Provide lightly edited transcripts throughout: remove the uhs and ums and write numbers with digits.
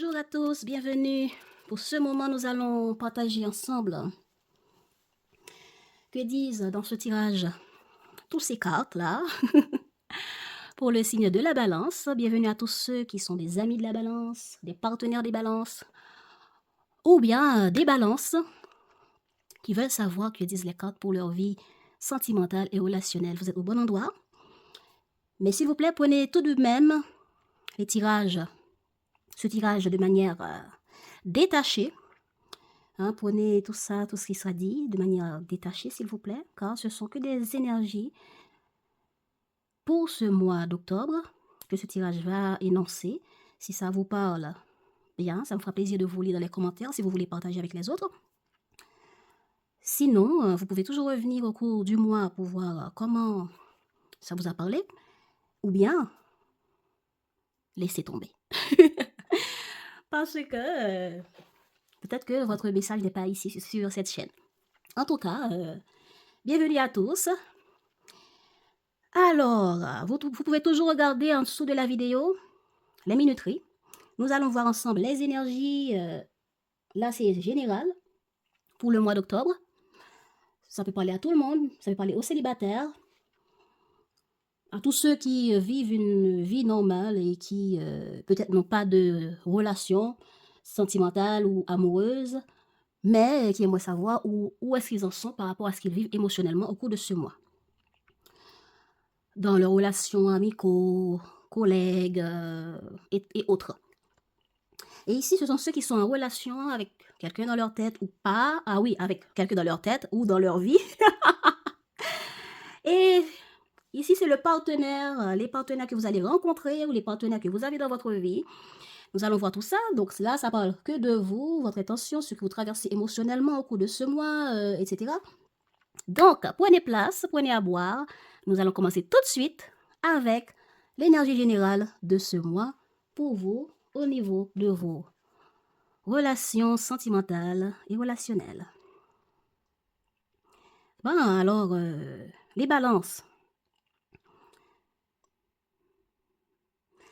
Bonjour à tous, bienvenue. Pour ce moment, nous allons partager ensemble que disent dans ce tirage tous ces cartes-là pour le signe de la balance. Bienvenue à tous ceux qui sont des amis de la balance, des partenaires des balances, ou bien des balances qui veulent savoir que disent les cartes pour leur vie sentimentale et relationnelle. Vous êtes au bon endroit. Mais s'il vous plaît, prenez tout de même les tirages, ce tirage de manière détachée. Prenez tout ça, tout ce qui sera dit de manière détachée, s'il vous plaît, car ce sont que des énergies pour ce mois d'octobre que ce tirage va énoncer. Si ça vous parle, bien, ça me fera plaisir de vous lire dans les commentaires si vous voulez partager avec les autres. Sinon, vous pouvez toujours revenir au cours du mois pour voir comment ça vous a parlé, ou bien laisser tomber. Parce que peut-être que votre message n'est pas ici sur cette chaîne. En tout cas, bienvenue à tous. Alors, vous pouvez toujours regarder en dessous de la vidéo les minuteries. Nous allons voir ensemble les énergies. Là, c'est général pour le mois d'octobre. Ça peut parler à tout le monde. Ça peut parler aux célibataires, à tous ceux qui vivent une vie normale et qui peut-être n'ont pas de relation sentimentale ou amoureuse, mais qui aimeraient savoir où est-ce qu'ils en sont par rapport à ce qu'ils vivent émotionnellement au cours de ce mois. Dans leurs relations amicaux, collègues et autres. Et ici, ce sont ceux qui sont en relation avec quelqu'un dans leur tête ou pas. Ah oui, avec quelqu'un dans leur tête ou dans leur vie. Et ici, c'est le partenaire, les partenaires que vous allez rencontrer ou les partenaires que vous avez dans votre vie. Nous allons voir tout ça. Donc là, ça parle que de vous, votre intention, ce que vous traversez émotionnellement au cours de ce mois, etc. Donc, prenez place, prenez à boire. Nous allons commencer tout de suite avec l'énergie générale de ce mois pour vous au niveau de vos relations sentimentales et relationnelles. Bon, alors, les balances.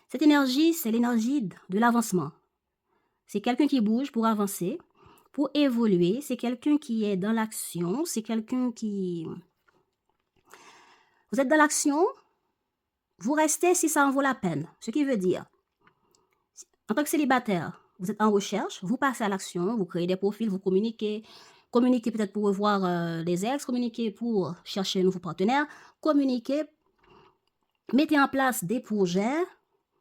Cette énergie, c'est l'énergie de l'avancement. C'est quelqu'un qui bouge pour avancer, pour évoluer. C'est quelqu'un qui est dans l'action. C'est quelqu'un qui... Vous êtes dans l'action, vous restez si ça en vaut la peine. Ce qui veut dire, en tant que célibataire, vous êtes en recherche, vous passez à l'action, vous créez des profils, vous communiquez. Communiquez peut-être pour revoir des ex, communiquez pour chercher un nouveau partenaire, communiquez, mettez en place des projets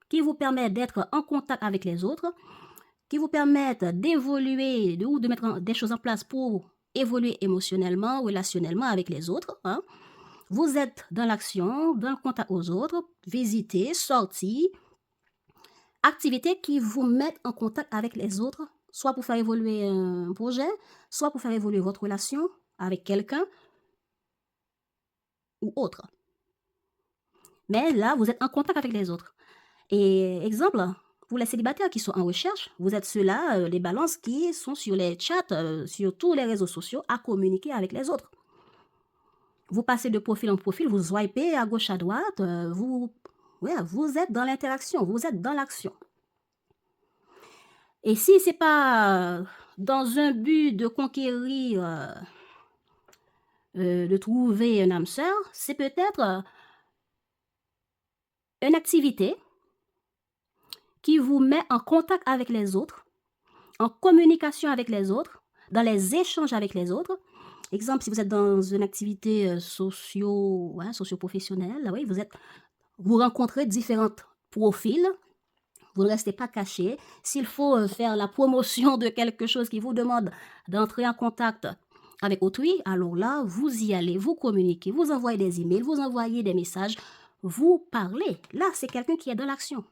qui vous permettent d'être en contact avec les autres, qui vous permettent d'évoluer ou de mettre des choses en place pour évoluer émotionnellement, relationnellement avec les autres. Vous êtes dans l'action, dans le contact aux autres, visitez, sorties, activités qui vous mettent en contact avec les autres, soit pour faire évoluer un projet, soit pour faire évoluer votre relation avec quelqu'un ou autre. Mais là, vous êtes en contact avec les autres. Et exemple, pour les célibataires qui sont en recherche, vous êtes ceux-là, les balances qui sont sur les chats, sur tous les réseaux sociaux à communiquer avec les autres. Vous passez de profil en profil, vous swipez à gauche, à droite, vous êtes dans l'interaction, vous êtes dans l'action. Et si ce n'est pas dans un but de conquérir, de trouver un âme sœur, c'est peut-être une activité qui vous met en contact avec les autres, en communication avec les autres, dans les échanges avec les autres. Exemple, si vous êtes dans une activité socio-professionnelle, oui, vous rencontrez différents profils. Vous ne restez pas caché. S'il faut faire la promotion de quelque chose qui vous demande d'entrer en contact avec autrui, alors là, vous y allez, vous communiquez, vous envoyez des emails, vous envoyez des messages, vous parlez. Là, c'est quelqu'un qui est dans l'action.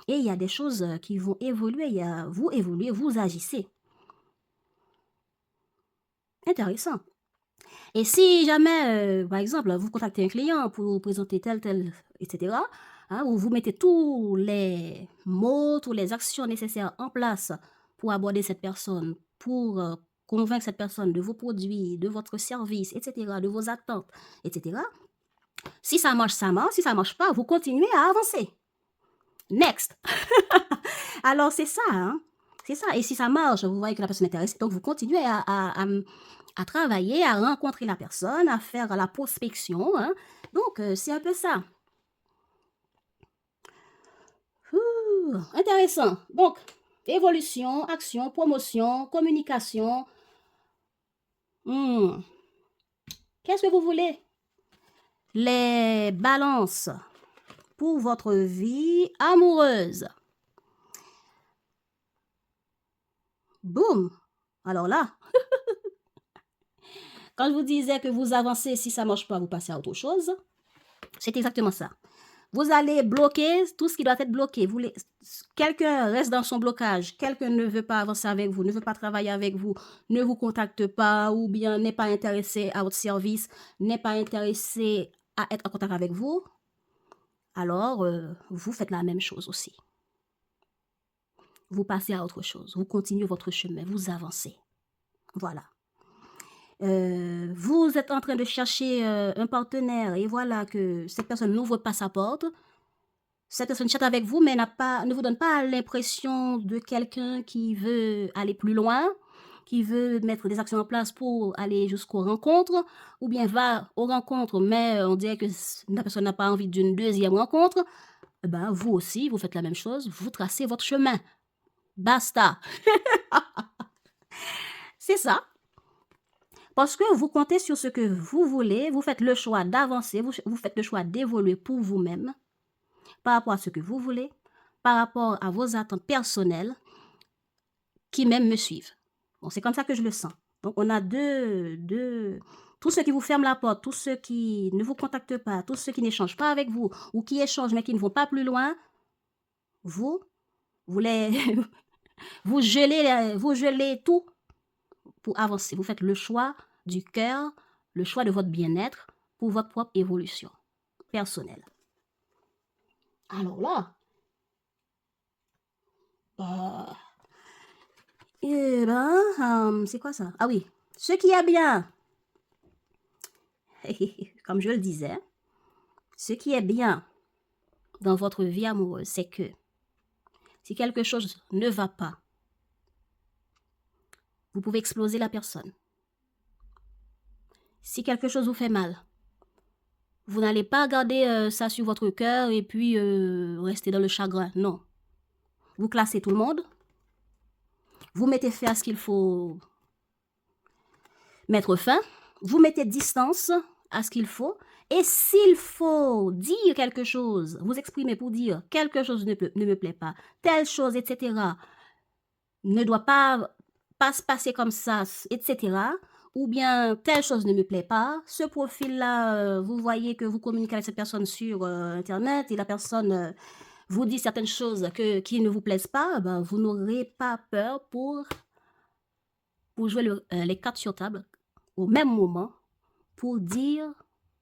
Et il y a des choses qui vont évoluer. Vous évoluez, vous agissez. Intéressant. Et si jamais, par exemple, vous contactez un client pour vous présenter tel, etc., où vous mettez tous les mots, toutes les actions nécessaires en place pour aborder cette personne, pour convaincre cette personne de vos produits, de votre service, etc., de vos attentes, etc., si ça marche, ça marche. Si ça ne marche pas, vous continuez à avancer. Next. Alors, c'est ça, C'est ça. Et si ça marche, vous voyez que la personne est intéressée, donc vous continuez à travailler, à rencontrer la personne, à faire la prospection, hein. Donc, c'est un peu ça. Intéressant. Donc, évolution, action, promotion, communication. Qu'est-ce que vous voulez? Les balances pour votre vie amoureuse. Boum! Alors là, quand je vous disais que vous avancez, si ça ne marche pas, vous passez à autre chose, c'est exactement ça. Vous allez bloquer tout ce qui doit être bloqué. Quelqu'un reste dans son blocage, quelqu'un ne veut pas avancer avec vous, ne veut pas travailler avec vous, ne vous contacte pas ou bien n'est pas intéressé à votre service, n'est pas intéressé à être en contact avec vous, alors vous faites la même chose aussi. Vous passez à autre chose, vous continuez votre chemin, vous avancez. Voilà. Vous êtes en train de chercher un partenaire et voilà que cette personne n'ouvre pas sa porte. Cette personne chatte avec vous, mais ne vous donne pas l'impression de quelqu'un qui veut aller plus loin, qui veut mettre des actions en place pour aller jusqu'aux rencontres, ou bien va aux rencontres, mais on dirait que la personne n'a pas envie d'une deuxième rencontre. Ben, vous aussi, vous faites la même chose, vous tracez votre chemin. Basta. C'est ça. Parce que vous comptez sur ce que vous voulez, vous faites le choix d'avancer, vous faites le choix d'évoluer pour vous-même, par rapport à ce que vous voulez, par rapport à vos attentes personnelles, qui même me suivent. Bon, c'est comme ça que je le sens. Donc, on a tous ceux qui vous ferment la porte, tous ceux qui ne vous contactent pas, tous ceux qui n'échangent pas avec vous, ou qui échangent mais qui ne vont pas plus loin, vous vous gelez tout pour avancer. Vous faites le choix du cœur, le choix de votre bien-être pour votre propre évolution personnelle. Alors là, c'est quoi ça? Ah oui, ce qui est bien, comme je le disais, ce qui est bien dans votre vie amoureuse, c'est que si quelque chose ne va pas, vous pouvez exploser la personne. Si quelque chose vous fait mal, vous n'allez pas garder ça sur votre cœur et puis rester dans le chagrin. Non. Vous classez tout le monde. Vous mettez fin à ce qu'il faut mettre fin. Vous mettez distance à ce qu'il faut. Et s'il faut dire quelque chose, vous exprimez pour dire quelque chose ne me plaît pas, telle chose, etc., ne doit pas se passer comme ça, etc., ou bien telle chose ne me plaît pas, ce profil-là, vous voyez que vous communiquez avec cette personne sur Internet et la personne vous dit certaines choses qui ne vous plaisent pas, ben, vous n'aurez pas peur pour jouer les cartes sur table au même moment pour dire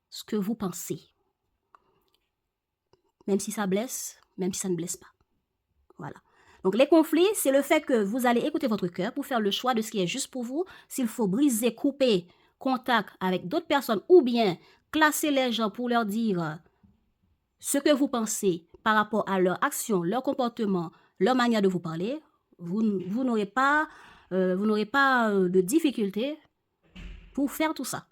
ce que vous pensez. Même si ça blesse, même si ça ne blesse pas. Voilà. Donc les conflits, c'est le fait que vous allez écouter votre cœur pour faire le choix de ce qui est juste pour vous. S'il faut briser, couper contact avec d'autres personnes ou bien classer les gens pour leur dire ce que vous pensez par rapport à leur action, leur comportement, leur manière de vous parler, vous n'aurez pas de difficulté pour faire tout ça.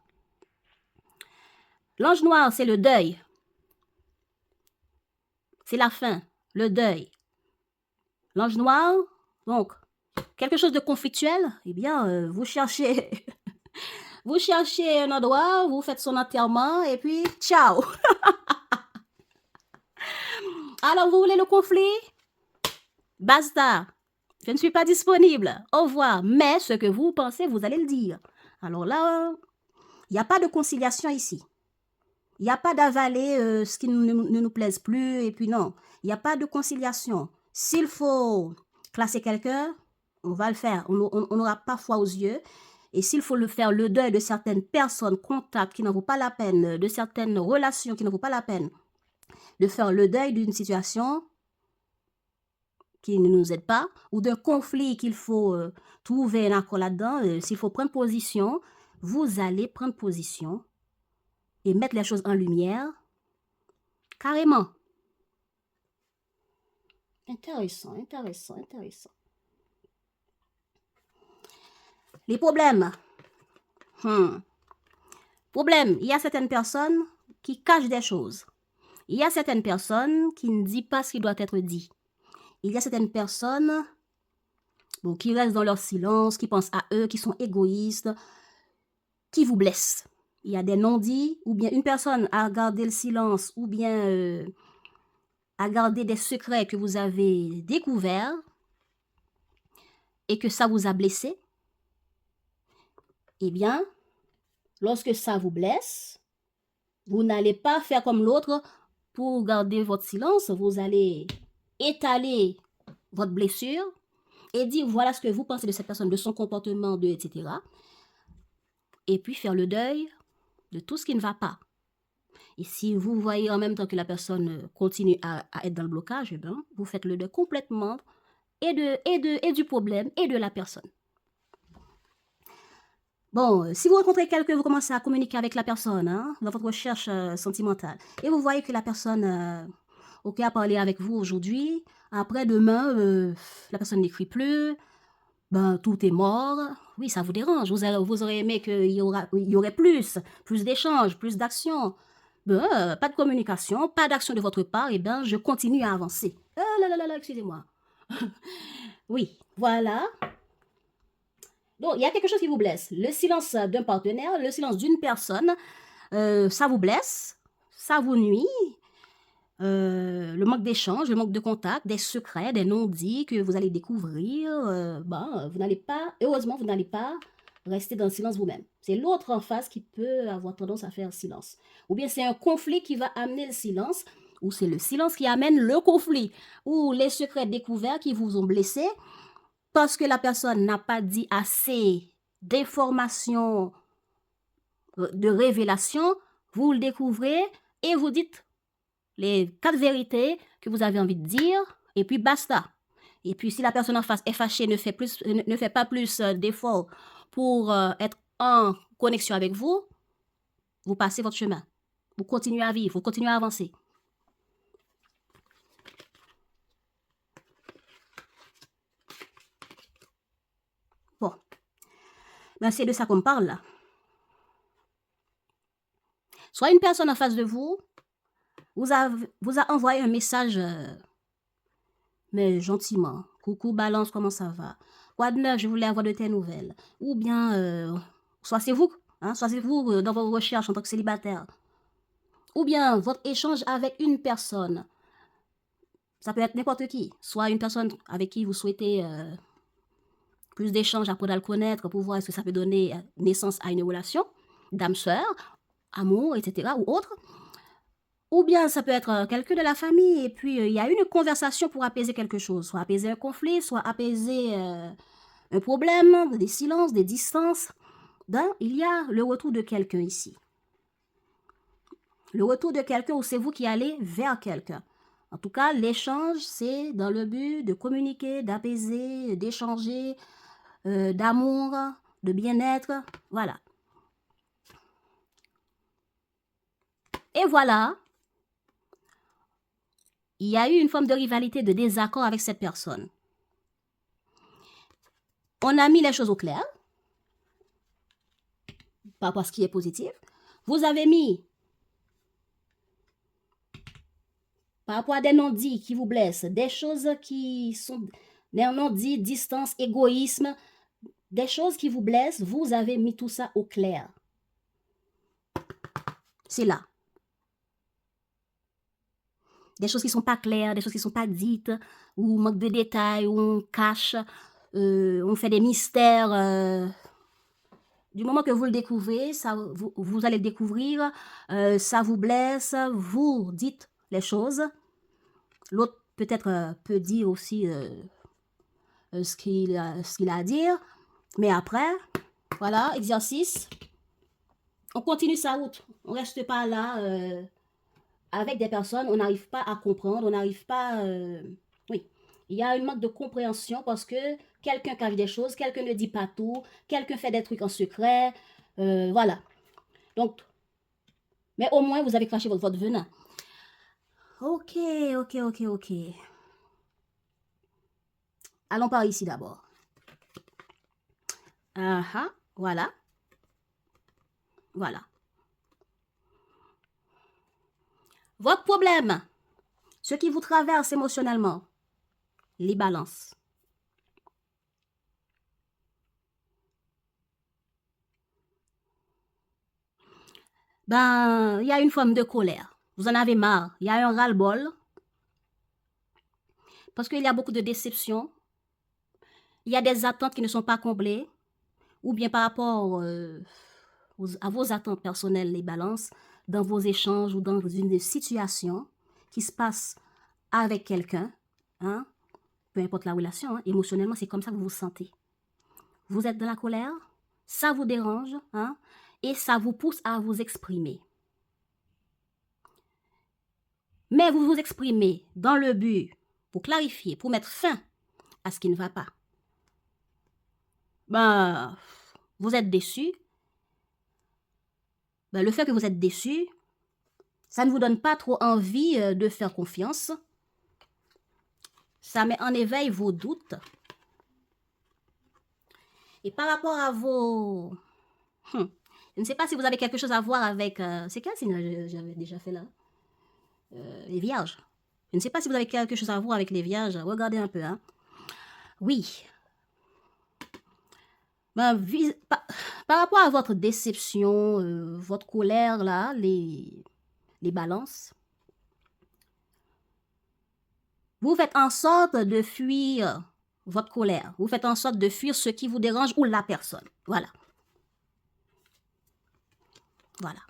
L'ange noir, c'est le deuil. C'est la fin, le deuil. L'ange noir, donc, quelque chose de conflictuel, eh bien, vous cherchez un endroit, vous faites son enterrement et puis, ciao. Alors, vous voulez le conflit? Basta. Je ne suis pas disponible. Au revoir. Mais ce que vous pensez, vous allez le dire. Alors là, il n'y a pas de conciliation ici. Il n'y a pas d'avaler ce qui ne nous plaise plus. Et puis non, il n'y a pas de conciliation. S'il faut classer quelqu'un, on va le faire. On n'aura pas foi aux yeux. Et s'il faut faire le deuil de certaines personnes, contacts qui n'en vaut pas la peine, de certaines relations qui n'en vaut pas la peine, de faire le deuil d'une situation qui ne nous aide pas, ou d'un conflit qu'il faut trouver un accord là-dedans, s'il faut prendre position, vous allez prendre position et mettre les choses en lumière, carrément. Intéressant. Les problèmes. Problème, il y a certaines personnes qui cachent des choses. Il y a certaines personnes qui ne disent pas ce qui doit être dit. Il y a certaines personnes qui restent dans leur silence, qui pensent à eux, qui sont égoïstes, qui vous blessent. Il y a des non-dits, ou bien une personne a gardé le silence, ou bien a gardé des secrets que vous avez découverts et que ça vous a blessé. Eh bien, lorsque ça vous blesse, vous n'allez pas faire comme l'autre pour garder votre silence. Vous allez étaler votre blessure et dire voilà ce que vous pensez de cette personne, de son comportement, etc. Et puis faire le deuil de tout ce qui ne va pas. Et si vous voyez en même temps que la personne continue à être dans le blocage, eh bien, vous faites le deuil complètement et du problème et de la personne. Bon, si vous rencontrez quelqu'un, vous commencez à communiquer avec la personne dans votre recherche sentimentale et vous voyez que la personne a parlé avec vous aujourd'hui, après demain, la personne n'écrit plus, ben, tout est mort. Oui, ça vous dérange. Vous aurez aimé qu'il y aurait plus d'échanges, plus d'actions. Ben, pas de communication, pas d'action de votre part, et ben, je continue à avancer. Excusez-moi. Oui, voilà. Donc, il y a quelque chose qui vous blesse. Le silence d'un partenaire, le silence d'une personne, ça vous blesse, ça vous nuit. Le manque d'échange, le manque de contact, des secrets, des non-dits que vous allez découvrir, vous n'allez pas, heureusement, vous n'allez pas rester dans le silence vous-même. C'est l'autre en face qui peut avoir tendance à faire silence. Ou bien c'est un conflit qui va amener le silence, ou c'est le silence qui amène le conflit, ou les secrets découverts qui vous ont blessé parce que la personne n'a pas dit assez d'informations, de révélations, vous le découvrez et vous dites les 4 vérités que vous avez envie de dire, et puis basta. Et puis si la personne en face est fâchée, ne fait pas plus d'efforts pour être en connexion avec vous, vous passez votre chemin. Vous continuez à vivre, vous continuez à avancer. Bon, ben c'est de ça qu'on parle là. Soit une personne en face de vous vous a envoyé un message mais gentiment. Coucou Balance, comment ça va? Quoi de neuf, je voulais avoir de tes nouvelles. Ou bien, soit c'est vous dans vos recherches en tant que célibataire. Ou bien votre échange avec une personne. Ça peut être n'importe qui. Soit une personne avec qui vous souhaitez plus d'échanges, apprendre à le connaître, pour voir ce que ça peut donner naissance à une relation d'âme sœur, amour, etc. ou autre. Ou bien ça peut être quelqu'un de la famille et puis il y a une conversation pour apaiser quelque chose, soit apaiser un conflit, soit apaiser un problème, des silences, des distances. Donc, il y a le retour de quelqu'un ici. Le retour de quelqu'un où c'est vous qui allez vers quelqu'un. En tout cas, l'échange, c'est dans le but de communiquer, d'apaiser, d'échanger, d'amour, de bien-être. Voilà. Et voilà. Il y a eu une forme de rivalité, de désaccord avec cette personne. On a mis les choses au clair, par rapport à ce qui est positif. Vous avez mis, par rapport à des non-dits qui vous blessent, des choses qui sont des non-dits, distance, égoïsme, des choses qui vous blessent, vous avez mis tout ça au clair. C'est là. Des choses qui ne sont pas claires, des choses qui ne sont pas dites, ou manque de détails, ou on cache, on fait des mystères. Du moment que vous le découvrez, vous allez le découvrir, ça vous blesse, vous dites les choses. L'autre peut-être peut dire aussi ce qu'il a à dire, mais après, voilà, exercice, on continue sa route. On ne reste pas là avec des personnes, on n'arrive pas à comprendre, on n'arrive pas... oui, il y a une manque de compréhension parce que quelqu'un cache des choses, quelqu'un ne dit pas tout, quelqu'un fait des trucs en secret, voilà. Donc, mais au moins, vous avez craché votre venin. Ok. Allons par ici d'abord. Voilà, voilà. Votre problème, ce qui vous traverse émotionnellement, les balances. Ben, il y a une forme de colère. Vous en avez marre. Il y a un ras-le-bol. Parce qu'il y a beaucoup de déceptions. Il y a des attentes qui ne sont pas comblées. Ou bien par rapport à vos attentes personnelles, les balances, dans vos échanges ou dans une situation qui se passe avec quelqu'un, hein, peu importe la relation, hein, émotionnellement, c'est comme ça que vous vous sentez. Vous êtes dans la colère, ça vous dérange, hein, et ça vous pousse à vous exprimer. Mais vous vous exprimez dans le but pour clarifier, pour mettre fin à ce qui ne va pas. Ben, vous êtes déçu. Ben, le fait que vous êtes déçu, ça ne vous donne pas trop envie de faire confiance. Ça met en éveil vos doutes. Et par rapport à vos... je ne sais pas si vous avez quelque chose à voir avec... c'est quel signe j'avais déjà fait là? Les vierges. Je ne sais pas si vous avez quelque chose à voir avec les vierges. Regardez un peu. Hein. Oui. Ben, par rapport à votre déception, votre colère, là, les balances, vous faites en sorte de fuir votre colère. Vous faites en sorte de fuir ce qui vous dérange ou la personne. Voilà. Voilà.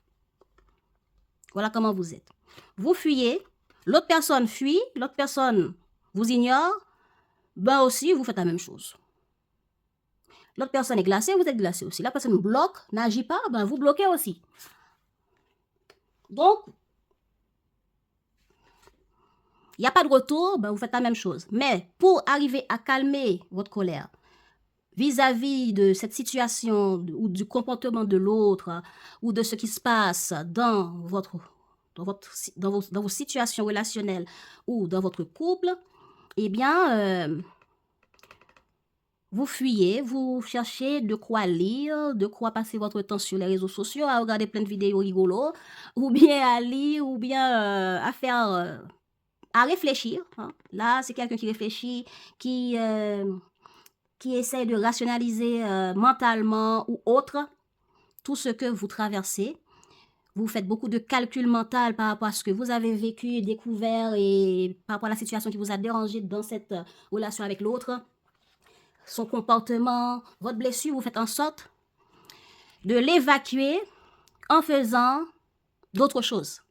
Voilà comment vous êtes. Vous fuyez, l'autre personne fuit, l'autre personne vous ignore, ben aussi, vous faites la même chose. L'autre personne est glacée, vous êtes glacé aussi. La personne bloque, n'agit pas, ben vous bloquez aussi. Donc, il n'y a pas de retour, ben vous faites la même chose. Mais pour arriver à calmer votre colère vis-à-vis de cette situation ou du comportement de l'autre ou de ce qui se passe dans vos situations relationnelles ou dans votre couple, eh bien, vous fuyez, vous cherchez de quoi lire, de quoi passer votre temps sur les réseaux sociaux, à regarder plein de vidéos rigolos, ou bien à lire, ou bien à faire, à réfléchir. Hein. Là, c'est quelqu'un qui réfléchit, qui essaie de rationaliser mentalement ou autre tout ce que vous traversez. Vous faites beaucoup de calculs mentaux par rapport à ce que vous avez vécu, découvert et par rapport à la situation qui vous a dérangé dans cette relation avec l'autre. Son comportement, votre blessure, vous faites en sorte de l'évacuer en faisant d'autres choses,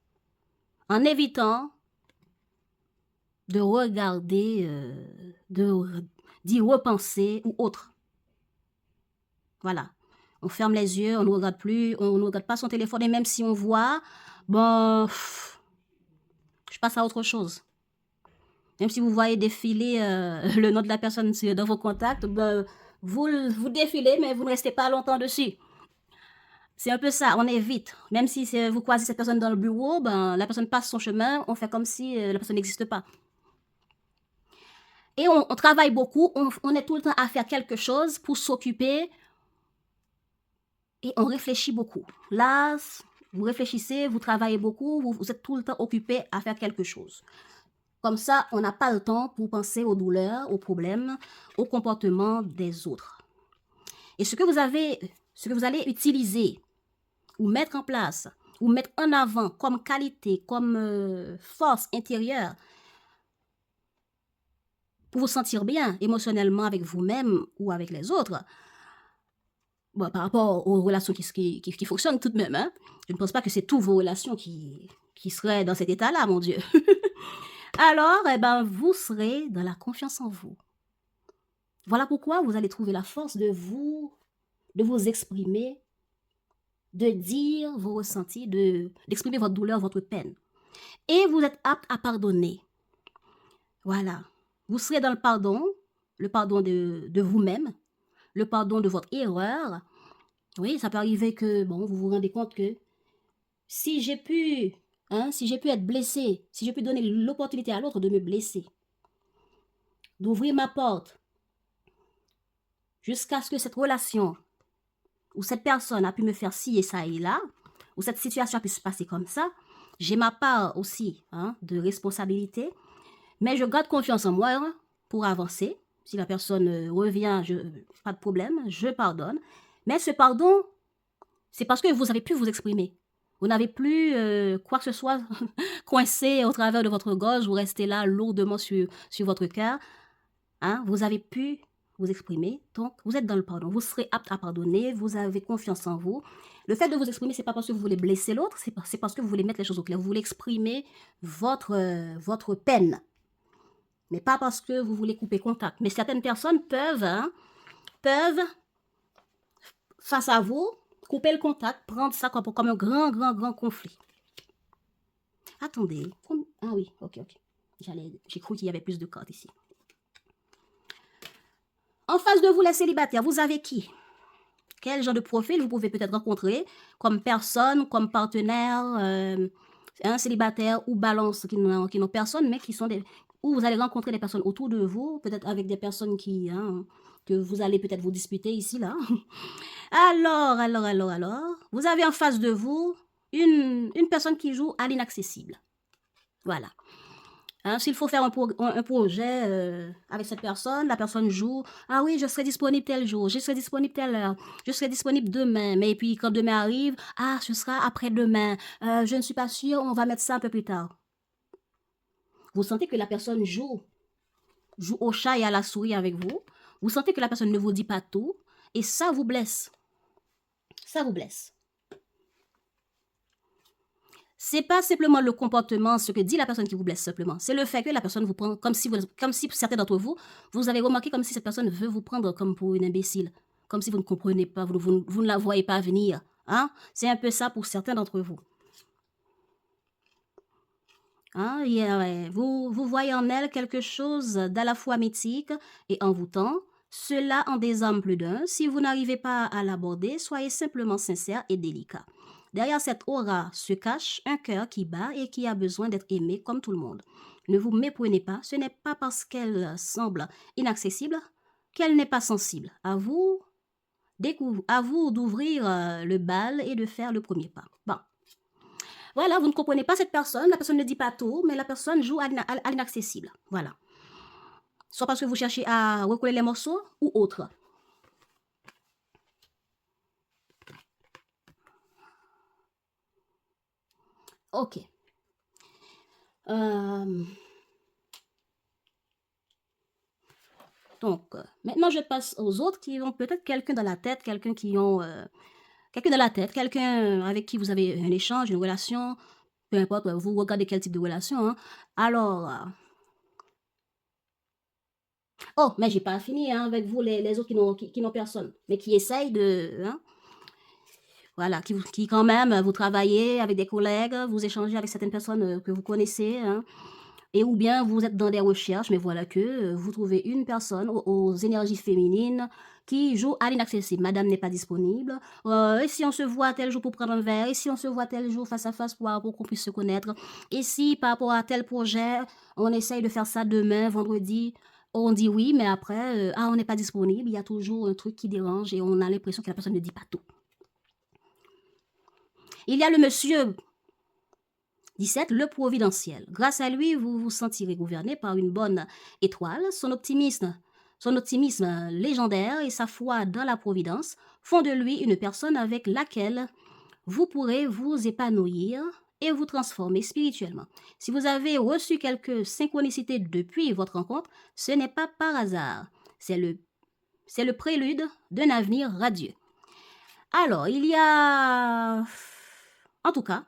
en évitant de regarder, d'y repenser ou autre. Voilà. On ferme les yeux, on ne regarde plus, on ne regarde pas son téléphone et même si on voit, bon, je passe à autre chose. Même si vous voyez défiler le nom de la personne dans vos contacts, ben, vous défilez, mais vous ne restez pas longtemps dessus. C'est un peu ça, on évite. Même si vous croisez cette personne dans le bureau, ben, la personne passe son chemin, on fait comme si la personne n'existe pas. Et on travaille beaucoup, on est tout le temps à faire quelque chose pour s'occuper et on réfléchit beaucoup. Là, vous réfléchissez, vous travaillez beaucoup, vous êtes tout le temps occupé à faire quelque chose. Comme ça, on n'a pas le temps pour penser aux douleurs, aux problèmes, au comportement des autres. Et ce que vous allez utiliser ou mettre en place, ou mettre en avant comme qualité, comme force intérieure, pour vous sentir bien émotionnellement avec vous-même ou avec les autres, bon, par rapport aux relations qui fonctionnent tout de même, hein, je ne pense pas que c'est toutes vos relations qui seraient dans cet état-là, mon Dieu. Alors, eh ben, vous serez dans la confiance en vous. Voilà pourquoi vous allez trouver la force de vous exprimer, de dire vos ressentis, d'exprimer votre douleur, votre peine. Et vous êtes apte à pardonner. Voilà. Vous serez dans le pardon de vous-même, le pardon de votre erreur. Oui, ça peut arriver que, bon, vous vous rendez compte que si j'ai pu être blessé, si j'ai pu donner l'opportunité à l'autre de me blesser, d'ouvrir ma porte jusqu'à ce que cette relation ou cette personne a pu me faire ci et ça et là, ou cette situation a pu se passer comme ça, j'ai ma part aussi de responsabilité, mais je garde confiance en moi pour avancer. Si la personne revient, pas de problème, je pardonne. Mais ce pardon, c'est parce que vous avez pu vous exprimer. Vous n'avez plus quoi que ce soit coincé au travers de votre gorge, vous restez là lourdement sur votre cœur. Vous avez pu vous exprimer, donc vous êtes dans le pardon. Vous serez apte à pardonner, vous avez confiance en vous. Le fait de vous exprimer, c'est pas parce que vous voulez blesser l'autre, c'est parce que vous voulez mettre les choses au clair. Vous voulez exprimer votre peine, mais pas parce que vous voulez couper contact. Mais certaines personnes peuvent, face à vous, couper le contact, prendre ça comme un grand conflit. Attendez. Ah oui, ok. J'ai cru qu'il y avait plus de cartes ici. En face de vous, les célibataires, vous avez qui? Quel genre de profil vous pouvez peut-être rencontrer comme personne, comme partenaire, un célibataire ou balance qui n'ont personne, mais qui sont des... Ou vous allez rencontrer des personnes autour de vous, peut-être avec des personnes que vous allez peut-être vous disputer ici, là. Alors, vous avez en face de vous une personne qui joue à l'inaccessible. Voilà. S'il faut faire un projet avec cette personne, la personne joue, ah oui, je serai disponible tel jour, je serai disponible telle heure, je serai disponible demain, mais puis quand demain arrive, ce sera après-demain, je ne suis pas sûre, on va mettre ça un peu plus tard. Vous sentez que la personne joue au chat et à la souris avec vous, vous sentez que la personne ne vous dit pas tout, et ça vous blesse. Ça vous blesse. C'est pas simplement le comportement, ce que dit la personne qui vous blesse simplement. C'est le fait que la personne vous prend comme si certains d'entre vous, vous avez remarqué comme si cette personne veut vous prendre comme pour une imbécile. Comme si vous ne comprenez pas, vous ne la voyez pas venir. C'est un peu ça pour certains d'entre vous. Vous voyez en elle quelque chose d'à la fois mythique et envoûtant. Cela en désarme plus d'un. Si vous n'arrivez pas à l'aborder, soyez simplement sincère et délicat. Derrière cette aura se cache un cœur qui bat et qui a besoin d'être aimé comme tout le monde. Ne vous méprenez pas, ce n'est pas parce qu'elle semble inaccessible qu'elle n'est pas sensible. À vous d'ouvrir le bal et de faire le premier pas. Bon. Voilà, vous ne comprenez pas cette personne, la personne ne dit pas tout, mais la personne joue à l'inaccessible. Voilà. Soit parce que vous cherchez à recoller les morceaux ou autre. Ok. Donc, maintenant, je passe aux autres qui ont peut-être quelqu'un dans la tête, quelqu'un avec qui vous avez un échange, une relation, peu importe, vous regardez quel type de relation. Alors, mais j'ai pas fini avec vous, les autres qui n'ont personne, mais qui essayent de... Voilà, qui quand même, vous travaillez avec des collègues, vous échangez avec certaines personnes que vous connaissez, et ou bien vous êtes dans des recherches, mais voilà que vous trouvez une personne aux énergies féminines qui joue à l'inaccessible. Madame n'est pas disponible. Et si on se voit tel jour pour prendre un verre, et si on se voit tel jour face à face pour qu'on puisse se connaître, et si par rapport à tel projet, on essaye de faire ça demain, vendredi, on dit oui, mais après, on n'est pas disponible, il y a toujours un truc qui dérange et on a l'impression que la personne ne dit pas tout. Il y a le monsieur 17, le providentiel. Grâce à lui, vous vous sentirez gouverné par une bonne étoile. Son optimisme légendaire et sa foi dans la providence font de lui une personne avec laquelle vous pourrez vous épanouir et vous transformer spirituellement. Si vous avez reçu quelques synchronicités depuis votre rencontre, ce n'est pas par hasard. C'est le prélude d'un avenir radieux. Alors, il y a... En tout cas,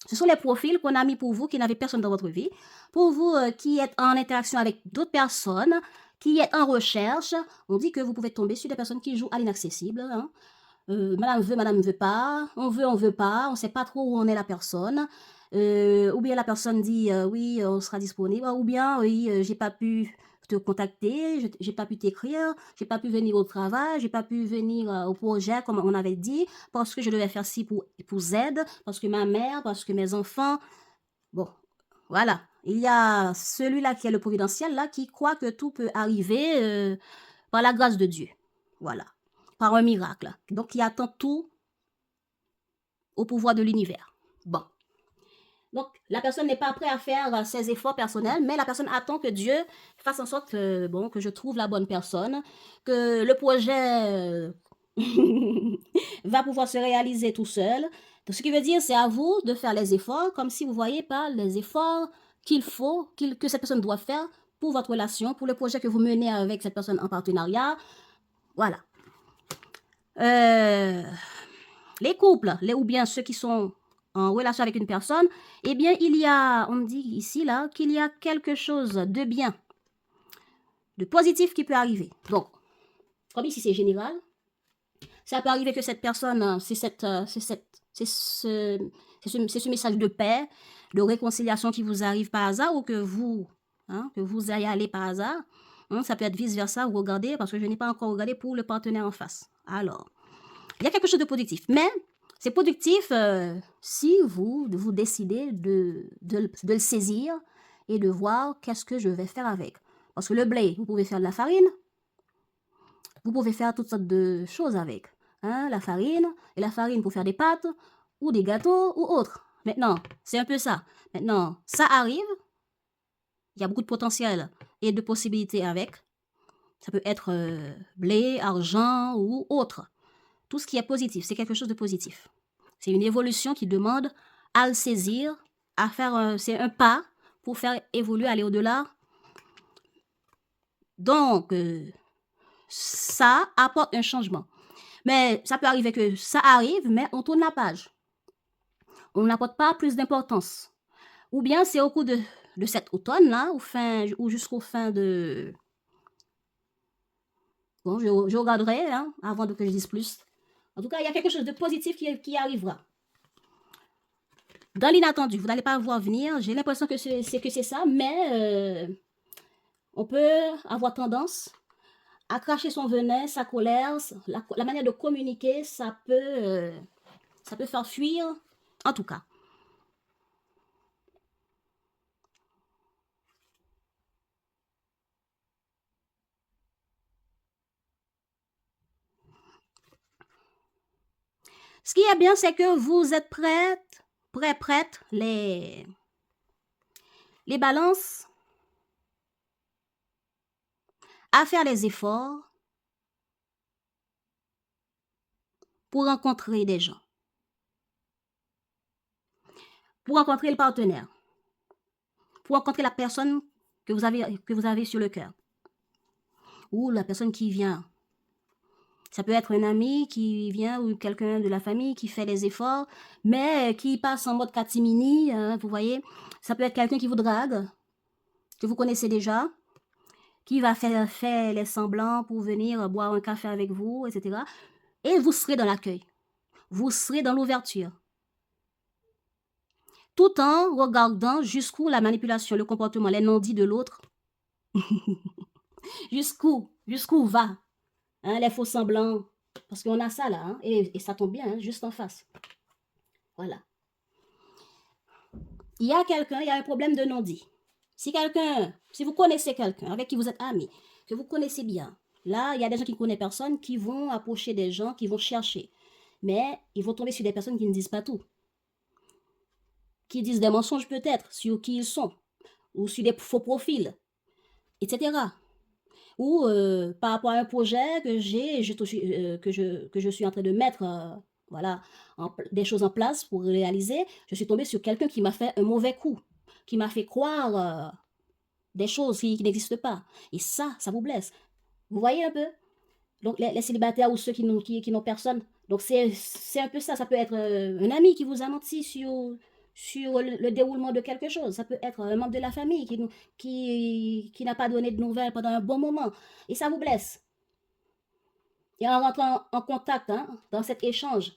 ce sont les profils qu'on a mis pour vous qui n'avez personne dans votre vie. Pour vous qui êtes en interaction avec d'autres personnes, qui êtes en recherche, on dit que vous pouvez tomber sur des personnes qui jouent à l'inaccessible. Madame veut, madame ne veut pas. On veut pas. On ne sait pas trop où on est la personne. Ou bien la personne dit oui, on sera disponible. Ou bien oui, j'ai pas pu te contacter, j'ai pas pu t'écrire, j'ai pas pu venir au travail, j'ai pas pu venir au projet comme on avait dit, parce que je devais faire ci pour Z, parce que ma mère, parce que mes enfants. Bon, voilà. Il y a celui-là qui est le providentiel, là, qui croit que tout peut arriver par la grâce de Dieu. Voilà. par un miracle. Donc, il attend tout au pouvoir de l'univers. Bon. Donc, la personne n'est pas prête à faire ses efforts personnels, mais la personne attend que Dieu fasse en sorte que, bon, que je trouve la bonne personne, que le projet va pouvoir se réaliser tout seul. Donc, ce qui veut dire, c'est à vous de faire les efforts, comme si vous ne voyez pas les efforts qu'il faut, que cette personne doit faire pour votre relation, pour le projet que vous menez avec cette personne en partenariat. Voilà. Les couples, ou bien ceux qui sont en relation avec une personne, eh bien, il y a, on me dit ici, là, qu'il y a quelque chose de bien, de positif qui peut arriver. Donc, comme ici, c'est général, ça peut arriver que cette personne, c'est ce message de paix, de réconciliation qui vous arrive par hasard, ou que vous ayez allé par hasard. Ça peut être vice-versa, vous regardez, parce que je n'ai pas encore regardé pour le partenaire en face. Alors, il y a quelque chose de positif, mais c'est productif si vous décidez de le saisir et de voir qu'est-ce que je vais faire avec. Parce que le blé, vous pouvez faire de la farine, vous pouvez faire toutes sortes de choses avec. La farine, et la farine pour faire des pâtes, ou des gâteaux, ou autre. Maintenant, c'est un peu ça. Maintenant, ça arrive, il y a beaucoup de potentiel et de possibilités avec. Ça peut être blé, argent ou autre. Tout ce qui est positif, c'est quelque chose de positif. C'est une évolution qui demande à le saisir, à faire, c'est un pas pour faire évoluer, aller au-delà. Donc, ça apporte un changement. Mais ça peut arriver que ça arrive, mais on tourne la page. On n'apporte pas plus d'importance. Ou bien c'est au cours de cet automne-là, ou jusqu'au fin de... Bon, je regarderai avant que je dise plus. En tout cas, il y a quelque chose de positif qui arrivera. Dans l'inattendu, vous n'allez pas voir venir. J'ai l'impression que c'est ça, mais on peut avoir tendance à cracher son venin, sa colère, la manière de communiquer, ça peut faire fuir, en tout cas. Ce qui est bien, c'est que vous êtes prêtes, les balances, à faire les efforts pour rencontrer des gens, pour rencontrer le partenaire, pour rencontrer la personne que vous avez sur le cœur, ou la personne qui vient. Ça peut être un ami qui vient ou quelqu'un de la famille qui fait les efforts, mais qui passe en mode catimini, vous voyez. Ça peut être quelqu'un qui vous drague, que vous connaissez déjà, qui va faire les semblants pour venir boire un café avec vous, etc. Et vous serez dans l'accueil. Vous serez dans l'ouverture. Tout en regardant jusqu'où la manipulation, le comportement, les non-dits de l'autre, jusqu'où va les faux semblants. Parce qu'on a ça là, et ça tombe bien, juste en face. Voilà. Il y a un problème de non-dit. Si vous connaissez quelqu'un avec qui vous êtes amis, que vous connaissez bien, là, il y a des gens qui ne connaissent personne, qui vont approcher des gens, qui vont chercher. Mais ils vont tomber sur des personnes qui ne disent pas tout. Qui disent des mensonges peut-être sur qui ils sont, ou sur des faux profils, etc. Ou par rapport à un projet que je suis en train de mettre voilà, des choses en place pour réaliser, je suis tombée sur quelqu'un qui m'a fait un mauvais coup, qui m'a fait croire des choses qui n'existent pas. Et ça vous blesse. Vous voyez un peu? Donc les célibataires ou ceux qui n'ont personne. Donc c'est un peu ça. Ça peut être un ami qui vous a menti sur le déroulement de quelque chose. Ça peut être un membre de la famille qui n'a pas donné de nouvelles pendant un bon moment. Et ça vous blesse. Et en rentrant en contact dans cet échange,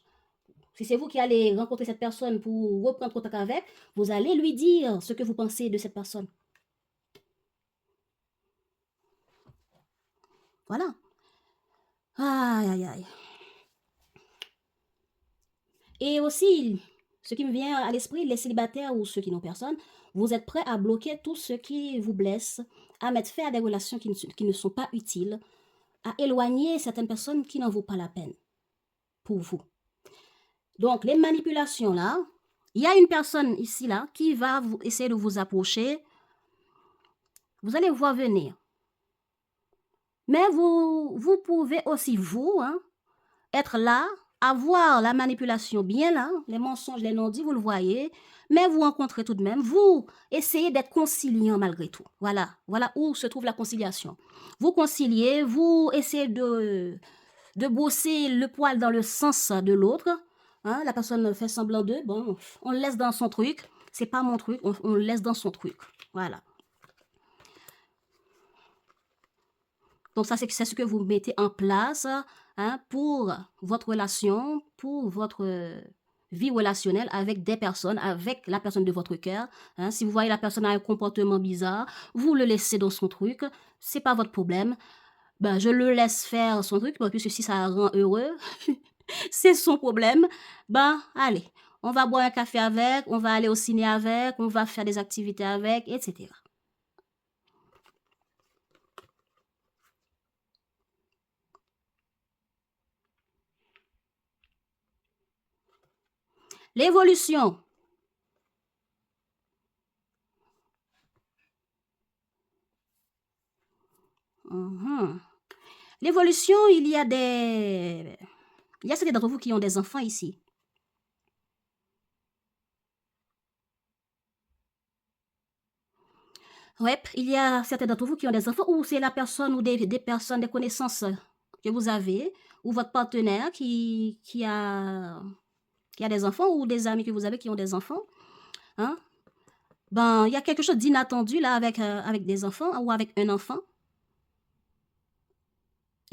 si c'est vous qui allez rencontrer cette personne pour reprendre contact avec, vous allez lui dire ce que vous pensez de cette personne. Voilà. Aïe, aïe, aïe. Et aussi, ce qui me vient à l'esprit, les célibataires ou ceux qui n'ont personne, vous êtes prêts à bloquer tout ce qui vous blesse, à mettre fin à des relations qui ne sont pas utiles, à éloigner certaines personnes qui n'en vaut pas la peine pour vous. Donc, les manipulations là, il y a une personne ici là qui va essayer de vous approcher. Vous allez voir venir. Mais vous pouvez aussi, vous, être là, avoir la manipulation bien là, les mensonges, les non-dits, vous le voyez, mais vous rencontrez tout de même, vous essayez d'être conciliant malgré tout. Voilà où se trouve la conciliation. Vous conciliez, vous essayez de bosser le poil dans le sens de l'autre. La personne fait semblant de, bon, on le laisse dans son truc, c'est pas mon truc, on le laisse dans son truc. Voilà. Donc ça, c'est ce que vous mettez en place pour votre relation, pour votre vie relationnelle avec des personnes, avec la personne de votre cœur. Si vous voyez la personne a un comportement bizarre, vous le laissez dans son truc, c'est pas votre problème. Ben, je le laisse faire son truc, puisque si ça rend heureux, c'est son problème. Ben, allez, on va boire un café avec, on va aller au ciné avec, on va faire des activités avec, etc. L'évolution. L'évolution, il y a certains d'entre vous qui ont des enfants ici. Ouais, il y a certains d'entre vous qui ont des enfants, ou c'est la personne ou des personnes, des connaissances que vous avez, ou votre partenaire qui a des enfants, ou des amis que vous avez qui ont des enfants. Ben, il y a quelque chose d'inattendu là avec des enfants ou avec un enfant.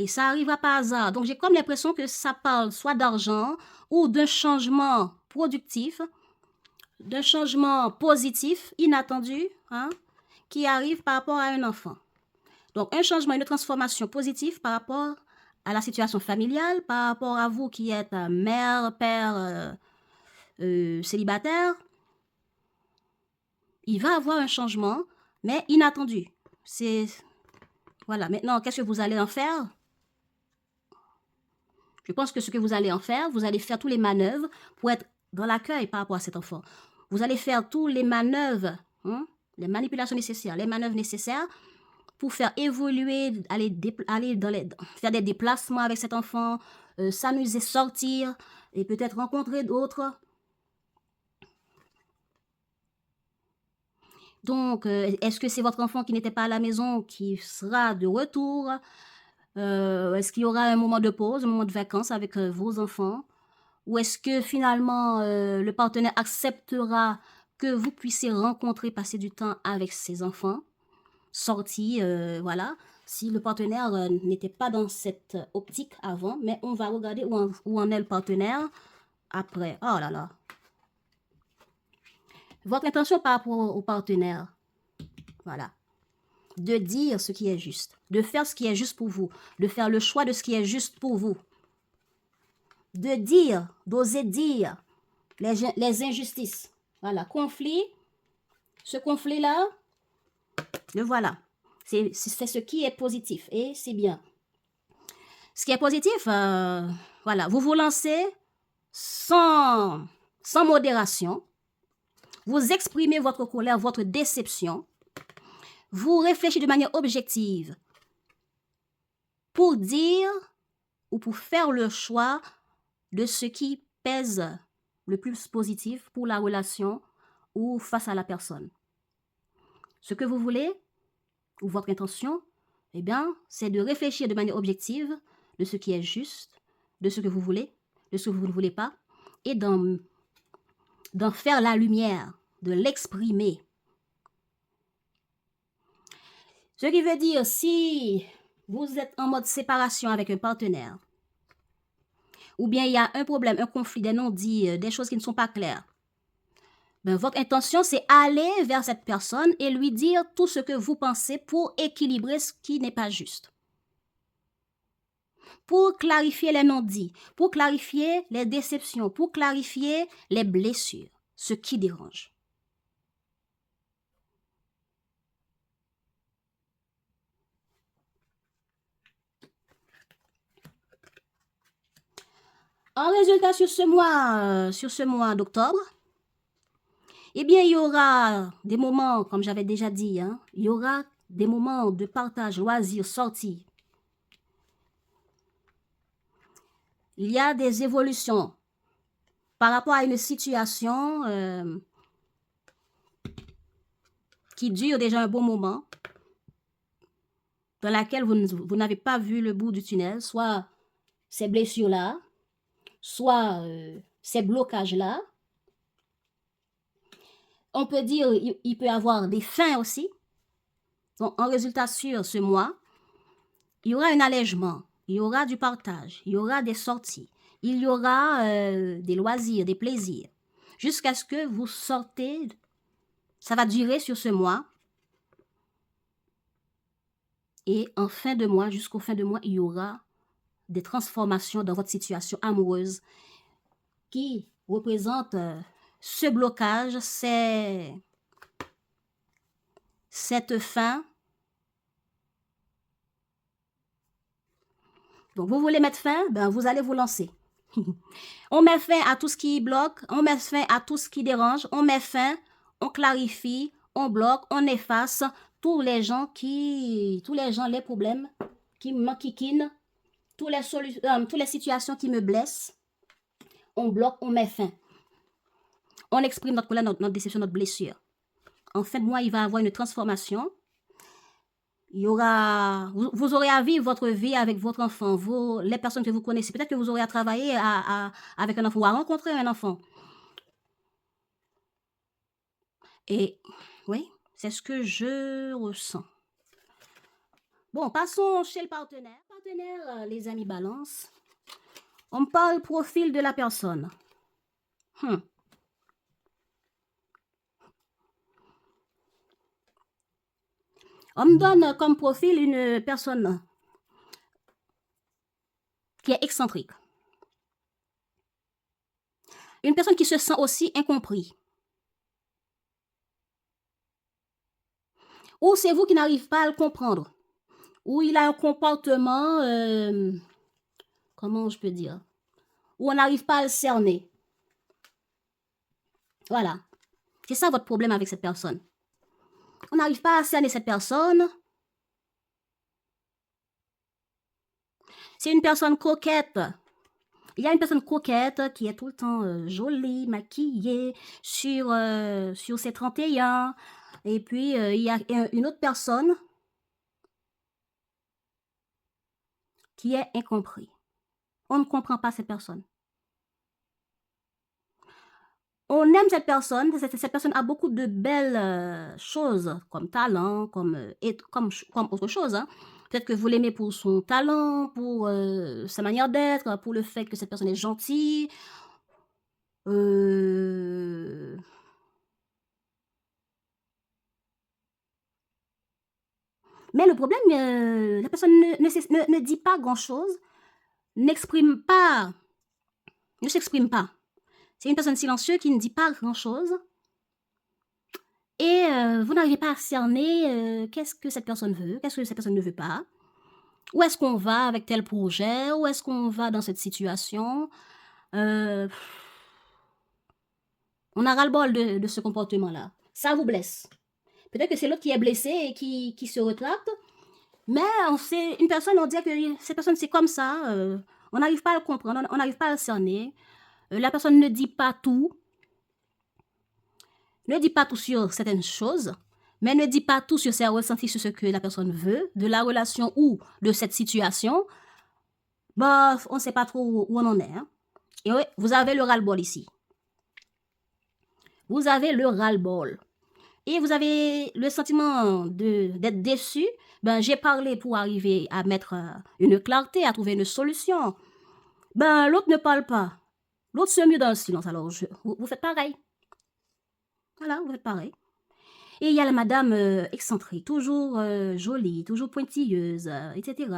Et ça arrive par hasard. Donc, j'ai comme l'impression que ça parle soit d'argent ou d'un changement productif, d'un changement positif, inattendu, qui arrive par rapport à un enfant. Donc, un changement, une transformation positive par rapport à la situation familiale, par rapport à vous qui êtes mère, père, célibataire. Il va y avoir un changement, mais inattendu. Voilà. Maintenant, qu'est-ce que vous allez en faire? Je pense que ce que vous allez en faire, vous allez faire toutes les manœuvres pour être dans l'accueil par rapport à cet enfant. Vous allez faire toutes les manœuvres, les manipulations nécessaires, les manœuvres nécessaires pour faire évoluer, faire des déplacements avec cet enfant, s'amuser, sortir et peut-être rencontrer d'autres. Donc, est-ce que c'est votre enfant qui n'était pas à la maison qui sera de retour? Est-ce qu'il y aura un moment de pause, un moment de vacances avec vos enfants? Ou est-ce que finalement le partenaire acceptera que vous puissiez rencontrer, passer du temps avec ses enfants, sortir, voilà. Si le partenaire n'était pas dans cette optique avant, mais on va regarder où en est le partenaire après. Oh là là. Votre intention par rapport au partenaire, voilà. De dire ce qui est juste, de faire ce qui est juste pour vous, de faire le choix de ce qui est juste pour vous. De dire, d'oser dire les injustices. Voilà, conflit. Ce conflit-là, le voilà. C'est ce qui est positif et c'est bien. Ce qui est positif, voilà, vous vous lancez sans modération. Vous exprimez votre colère, votre déception. Vous réfléchissez de manière objective pour dire ou pour faire le choix de ce qui pèse le plus positif pour la relation ou face à la personne. Ce que vous voulez, ou votre intention, eh bien, c'est de réfléchir de manière objective de ce qui est juste, de ce que vous voulez, de ce que vous ne voulez pas, et d'en faire la lumière, de l'exprimer. Ce qui veut dire, si vous êtes en mode séparation avec un partenaire, ou bien il y a un problème, un conflit, des non-dits, des choses qui ne sont pas claires, ben, votre intention, c'est aller vers cette personne et lui dire tout ce que vous pensez pour équilibrer ce qui n'est pas juste. Pour clarifier les non-dits, pour clarifier les déceptions, pour clarifier les blessures, ce qui dérange. En résultat, sur ce mois d'octobre, eh bien, il y aura des moments, comme j'avais déjà dit, hein, il y aura des moments de partage, loisirs, sorties. Il y a des évolutions par rapport à une situation qui dure déjà un bon moment, dans laquelle vous n'avez pas vu le bout du tunnel, soit ces blessures-là, soit ces blocages-là. On peut dire il peut y avoir des fins aussi. Donc, en résultat, sur ce mois, il y aura un allègement, il y aura du partage, il y aura des sorties, il y aura des loisirs, des plaisirs, jusqu'à ce que vous sortez. Ça va durer sur ce mois. Et en fin de mois, jusqu'au fin de mois, il y aura des transformations dans votre situation amoureuse qui représentent ce blocage, cette fin. Donc, vous voulez mettre fin, ben, vous allez vous lancer. On met fin à tout ce qui bloque, on met fin à tout ce qui dérange, on met fin, on clarifie, on bloque, on efface tous les les problèmes qui m'enquiquinent, toutes les situations qui me blessent. On bloque, on met fin. On exprime notre colère, notre déception, notre blessure. En fin de mois, il va y avoir une transformation. Il y aura, vous aurez à vivre votre vie avec votre enfant, les personnes que vous connaissez. Peut-être que vous aurez à travailler avec un enfant ou à rencontrer un enfant. Et oui, c'est ce que je ressens. Bon, passons chez le partenaire. Partenaire, les amis balance. On parle profil de la personne. On me donne comme profil une personne qui est excentrique. Une personne qui se sent aussi incompris. Ou c'est vous qui n'arrivez pas à le comprendre. Ou il a un comportement, comment je peux dire, où on n'arrive pas à le cerner. Voilà. C'est ça votre problème avec cette personne. On n'arrive pas à cerner cette personne. C'est une personne coquette. Il y a une personne coquette qui est tout le temps jolie, maquillée, sur ses 31. Et puis, il y a une autre personne qui est incompris. On ne comprend pas cette personne. On aime cette personne. Cette personne a beaucoup de belles choses, comme talent, comme autre chose. Hein. Peut-être que vous l'aimez pour son talent, pour sa manière d'être, pour le fait que cette personne est gentille. Mais le problème, la personne ne dit pas grand-chose, ne s'exprime pas. C'est une personne silencieuse qui ne dit pas grand-chose. Et vous n'arrivez pas à cerner qu'est-ce que cette personne veut, qu'est-ce que cette personne ne veut pas. Où est-ce qu'on va avec tel projet, où est-ce qu'on va dans cette situation. On a ras-le-bol de ce comportement-là. Ça vous blesse. Peut-être que c'est l'autre qui est blessé et qui se retracte. Mais c'est une personne, on dit que cette personne, c'est comme ça. On n'arrive pas à le comprendre, on n'arrive pas à le cerner. La personne ne dit pas tout. Ne dit pas tout sur certaines choses, mais ne dit pas tout sur ses ressentis, sur ce que la personne veut, de la relation ou de cette situation. Bah, on ne sait pas trop où on en est. Hein. Et oui, vous avez le ras-le-bol ici. Vous avez le ras-le-bol. Et vous avez le sentiment d'être déçu. Ben, j'ai parlé pour arriver à mettre une clarté, à trouver une solution. Ben, l'autre ne parle pas. L'autre se mue dans le silence. Alors, vous faites pareil. Voilà, vous faites pareil. Et il y a la madame excentrique, toujours jolie, toujours pointilleuse, etc.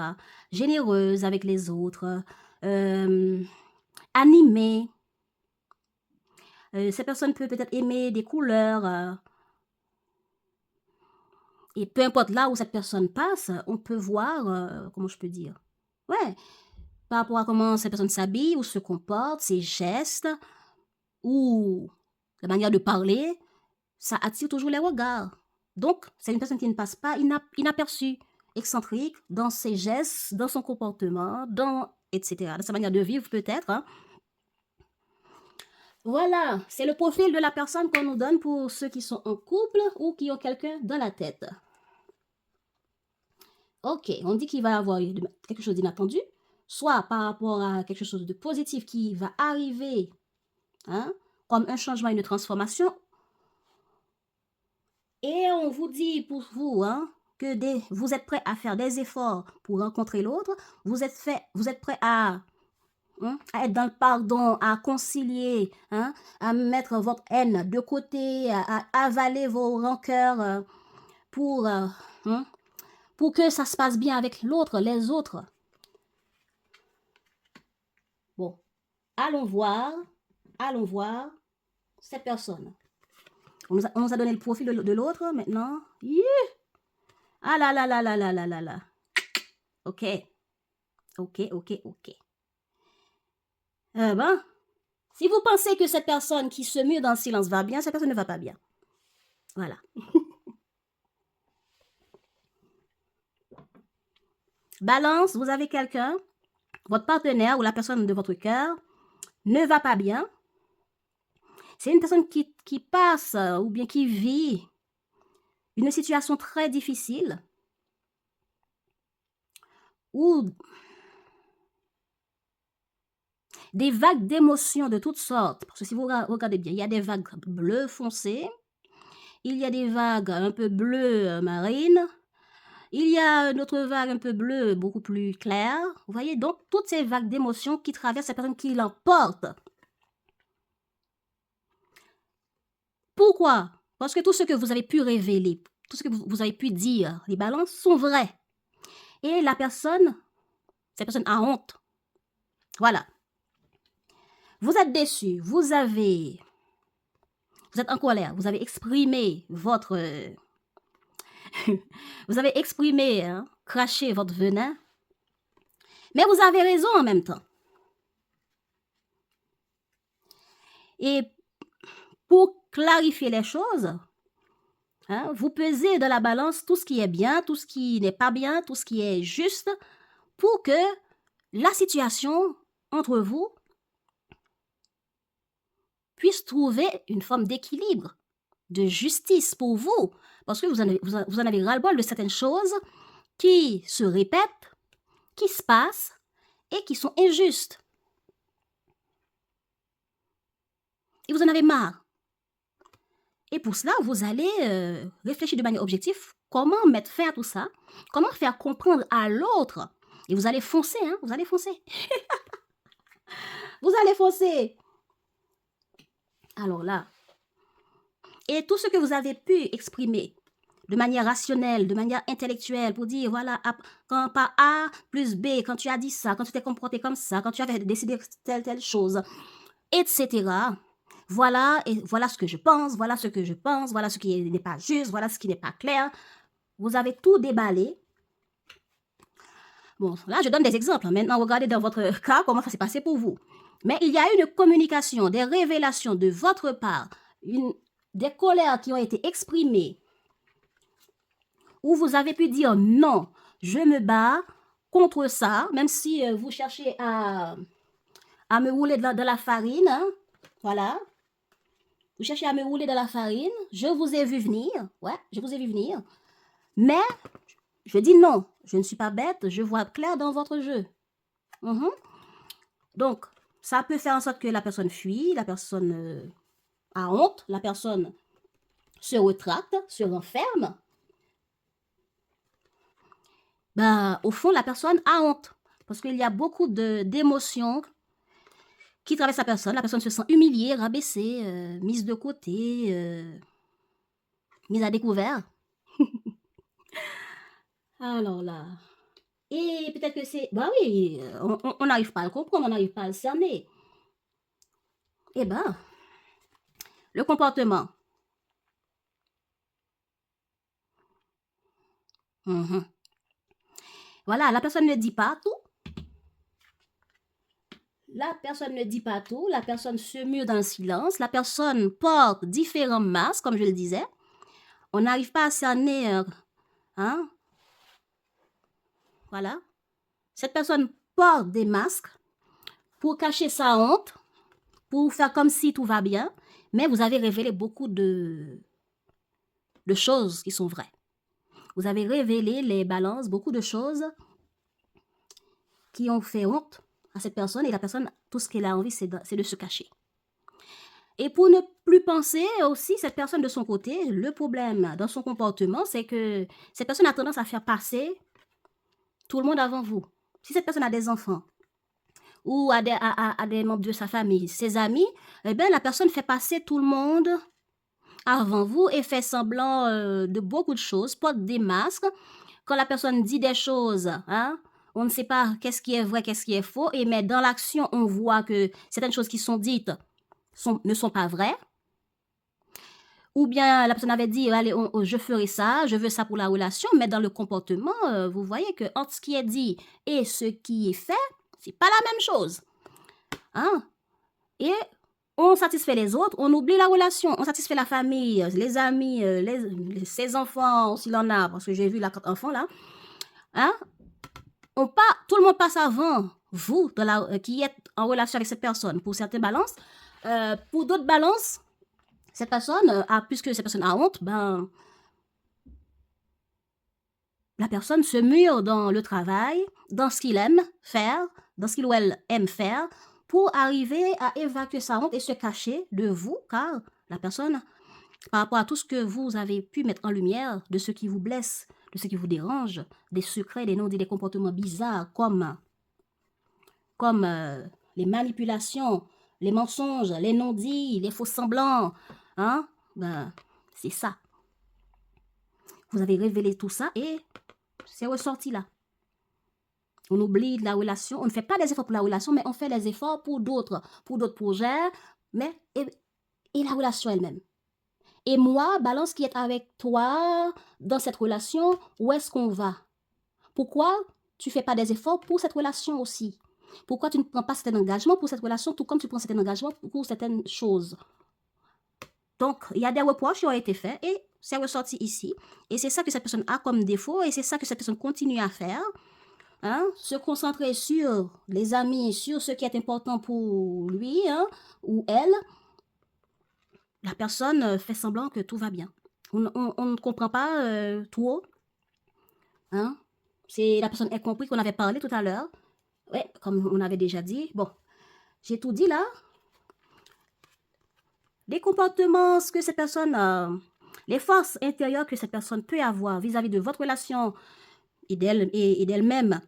Généreuse avec les autres, animée. Cette personne peut peut-être aimer des couleurs. Et peu importe là où cette personne passe, on peut voir, comment je peux dire, ouais, par rapport à comment cette personne s'habille ou se comporte, ses gestes ou la manière de parler, ça attire toujours les regards. Donc, c'est une personne qui ne passe pas inaperçue, excentrique dans ses gestes, dans son comportement, etc. Dans sa manière de vivre peut-être. Hein. Voilà, c'est le profil de la personne qu'on nous donne pour ceux qui sont en couple ou qui ont quelqu'un dans la tête. Ok, on dit qu'il va y avoir quelque chose d'inattendu, soit par rapport à quelque chose de positif qui va arriver, hein, comme un changement, une transformation. Et on vous dit pour vous, hein, que vous êtes prêt à faire des efforts pour rencontrer l'autre, vous êtes prêt à être dans le pardon, à concilier, hein, à mettre votre haine de côté, à avaler vos rancœurs pour que ça se passe bien avec l'autre, les autres. Bon, allons voir cette personne. On nous a donné le profil de l'autre, maintenant. Ah là là là là là là là là. Ok. Ben, si vous pensez que cette personne qui se mue dans le silence va bien, cette personne ne va pas bien. Voilà. Balance, vous avez quelqu'un, votre partenaire ou la personne de votre cœur ne va pas bien. C'est une personne qui passe ou bien qui vit une situation très difficile ou des vagues d'émotions de toutes sortes. Parce que si vous regardez bien, il y a des vagues bleues foncées, il y a des vagues un peu bleues marines, il y a une autre vague un peu bleue, beaucoup plus claire. Vous voyez, donc toutes ces vagues d'émotions qui traversent la personne qui l'emporte. Pourquoi? Parce que tout ce que vous avez pu révéler, tout ce que vous avez pu dire, les balances sont vraies. Et cette personne a honte. Voilà. Vous êtes déçu, vous êtes en colère, vous avez exprimé vous avez exprimé, hein, craché votre venin, mais vous avez raison en même temps. Et pour clarifier les choses, hein, vous pesez dans la balance tout ce qui est bien, tout ce qui n'est pas bien, tout ce qui est juste, pour que la situation entre vous puisse trouver une forme d'équilibre, de justice pour vous. Parce que vous en avez ras-le-bol de certaines choses qui se répètent, qui se passent et qui sont injustes. Et vous en avez marre. Et pour cela, vous allez réfléchir de manière objective comment mettre fin à tout ça, comment faire comprendre à l'autre. Et vous allez foncer, hein, vous allez foncer. Vous allez foncer. Alors là, et tout ce que vous avez pu exprimer de manière rationnelle, de manière intellectuelle, pour dire, voilà, quand par A plus B, quand tu as dit ça, quand tu t'es comporté comme ça, quand tu avais décidé telle chose, etc. Voilà, et voilà ce que je pense, voilà ce qui n'est pas juste, voilà ce qui n'est pas clair. Vous avez tout déballé. Bon, là, je donne des exemples. Maintenant, regardez dans votre cas comment ça s'est passé pour vous. Mais il y a une communication, des révélations de votre part, des colères qui ont été exprimées, où vous avez pu dire non, je me bats contre ça, même si vous cherchez à me rouler dans la farine, hein, voilà. Vous cherchez à me rouler dans la farine, je vous ai vu venir, mais je dis non, je ne suis pas bête, je vois clair dans votre jeu. Donc, ça peut faire en sorte que la personne fuit, la personne a honte, la personne se retracte, se renferme. Ben, au fond, la personne a honte. Parce qu'il y a beaucoup d'émotions qui traversent la personne se sent humiliée, rabaissée, mise de côté, mise à découvert. Alors là, et peut-être que c'est, bah oui, on n'arrive pas à le comprendre, on n'arrive pas à le cerner. Eh ben, le comportement. Voilà, la personne ne dit pas tout. la personne ne dit pas tout, la personne se mure dans le silence, la personne porte différents masques, comme je le disais. On n'arrive pas à cerner, hein, voilà. Cette personne porte des masques pour cacher sa honte, pour faire comme si tout va bien, mais vous avez révélé beaucoup de choses qui sont vraies. Vous avez révélé, les balances, beaucoup de choses qui ont fait honte à cette personne, et la personne, tout ce qu'elle a envie, c'est de se cacher. Et pour ne plus penser aussi, cette personne de son côté, le problème dans son comportement, c'est que cette personne a tendance à faire passer tout le monde avant vous. Si cette personne a des enfants ou a des membres de sa famille, ses amis, eh bien, la personne fait passer tout le monde avant vous et fait semblant de beaucoup de choses, porte des masques. Quand la personne dit des choses, hein, on ne sait pas qu'est-ce qui est vrai, qu'est-ce qui est faux, et mais dans l'action, on voit que certaines choses qui sont dites ne sont pas vraies. Ou bien la personne avait dit, allez, je ferai ça, je veux ça pour la relation, mais dans le comportement, vous voyez que entre ce qui est dit et ce qui est fait, c'est pas la même chose. Hein? Et on satisfait les autres, on oublie la relation, on satisfait la famille, les amis, ses enfants, s'il en a, parce que j'ai vu là, 4 enfants là. Hein? Tout le monde passe avant vous, qui êtes en relation avec cette personne. Pour certaines balances, pour d'autres balances, cette personne, puisque cette personne a honte, ben, la personne se mure dans le travail, dans ce qu'il aime faire, dans ce qu'il ou elle aime faire, pour arriver à évacuer sa honte et se cacher de vous, car la personne, par rapport à tout ce que vous avez pu mettre en lumière, de ce qui vous blesse, de ce qui vous dérange, des secrets, des non-dits, des comportements bizarres, comme les manipulations, les mensonges, les non-dits, les faux semblants, hein, ben, c'est ça. Vous avez révélé tout ça et c'est ressorti là. On oublie de la relation, on ne fait pas des efforts pour la relation, mais on fait des efforts pour d'autres projets, mais et la relation elle-même. Et moi, balance qui est avec toi dans cette relation, où est-ce qu'on va? Pourquoi tu ne fais pas des efforts pour cette relation aussi? Pourquoi tu ne prends pas certains engagements pour cette relation, tout comme tu prends certains engagements pour certaines choses? Donc, il y a des reproches qui ont été faits et c'est ressorti ici. Et c'est ça que cette personne a comme défaut et c'est ça que cette personne continue à faire. Hein? Se concentrer sur les amis, sur ce qui est important pour lui, hein, ou elle. La personne fait semblant que tout va bien. On ne comprend pas trop. Hein? C'est la personne incomprise qu'on avait parlé tout à l'heure. Ouais, comme on avait déjà dit. Bon, j'ai tout dit là. Les comportements, ce que cette personne, les forces intérieures que cette personne peut avoir vis-à-vis de votre relation et d'elle-même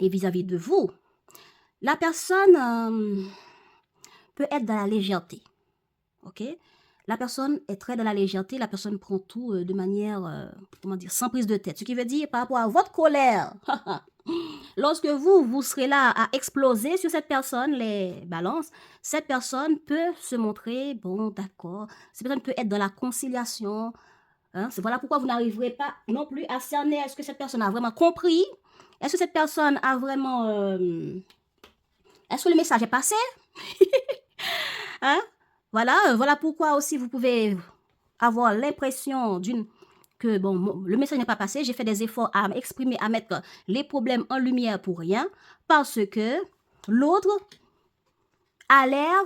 et vis-à-vis de vous. La personne peut être dans la légèreté. Ok? La personne est très dans la légèreté, la personne prend tout de manière, comment dire, sans prise de tête. Ce qui veut dire par rapport à votre colère, lorsque vous serez là à exploser sur cette personne, les balances, cette personne peut se montrer, bon, d'accord, cette personne peut être dans la conciliation. Hein, voilà pourquoi vous n'arriverez pas non plus à cerner est-ce que cette personne a vraiment compris, est-ce que cette personne a vraiment... est-ce que le message est passé? Hein? Voilà pourquoi aussi vous pouvez avoir l'impression que bon, le message n'est pas passé, j'ai fait des efforts à m'exprimer, à mettre les problèmes en lumière pour rien, parce que l'autre a l'air,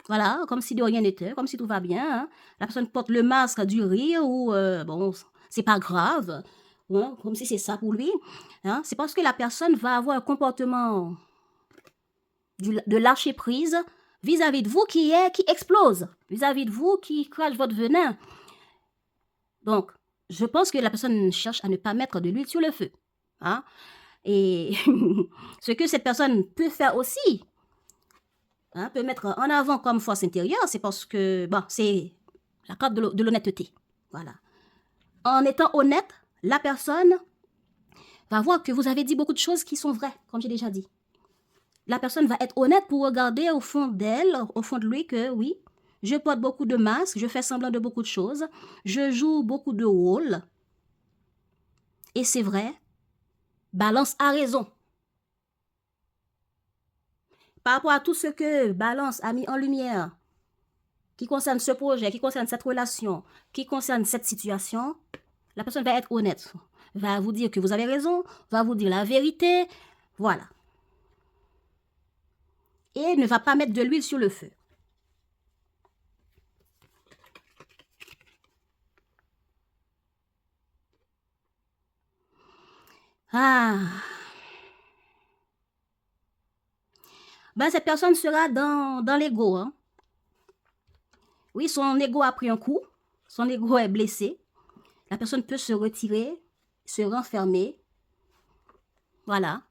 voilà, comme si de rien n'était, comme si tout va bien. Hein. La personne porte le masque du rire ou, bon, c'est pas grave, hein, comme si c'est ça pour lui. Hein. C'est parce que la personne va avoir un comportement de lâcher prise vis-à-vis de vous qui explose, vis-à-vis de vous qui crache votre venin. Donc, je pense que la personne cherche à ne pas mettre de l'huile sur le feu. Hein? Et ce que cette personne peut faire aussi, hein, peut mettre en avant comme force intérieure, c'est parce que, bon, c'est la carte de l'honnêteté. Voilà. En étant honnête, la personne va voir que vous avez dit beaucoup de choses qui sont vraies, comme j'ai déjà dit. La personne va être honnête pour regarder au fond d'elle, au fond de lui, que oui, je porte beaucoup de masques, je fais semblant de beaucoup de choses, je joue beaucoup de rôles. Et c'est vrai, balance a raison. par rapport à tout ce que Balance a mis en lumière, qui concerne ce projet, qui concerne cette relation, qui concerne cette situation, la personne va être honnête, va vous dire que vous avez raison, va vous dire la vérité, voilà. Et ne va pas mettre de l'huile sur le feu. Ah. Ben, cette personne sera dans l'ego. Hein. Oui, son ego a pris un coup, son ego est blessé. La personne peut se retirer, se renfermer. Voilà.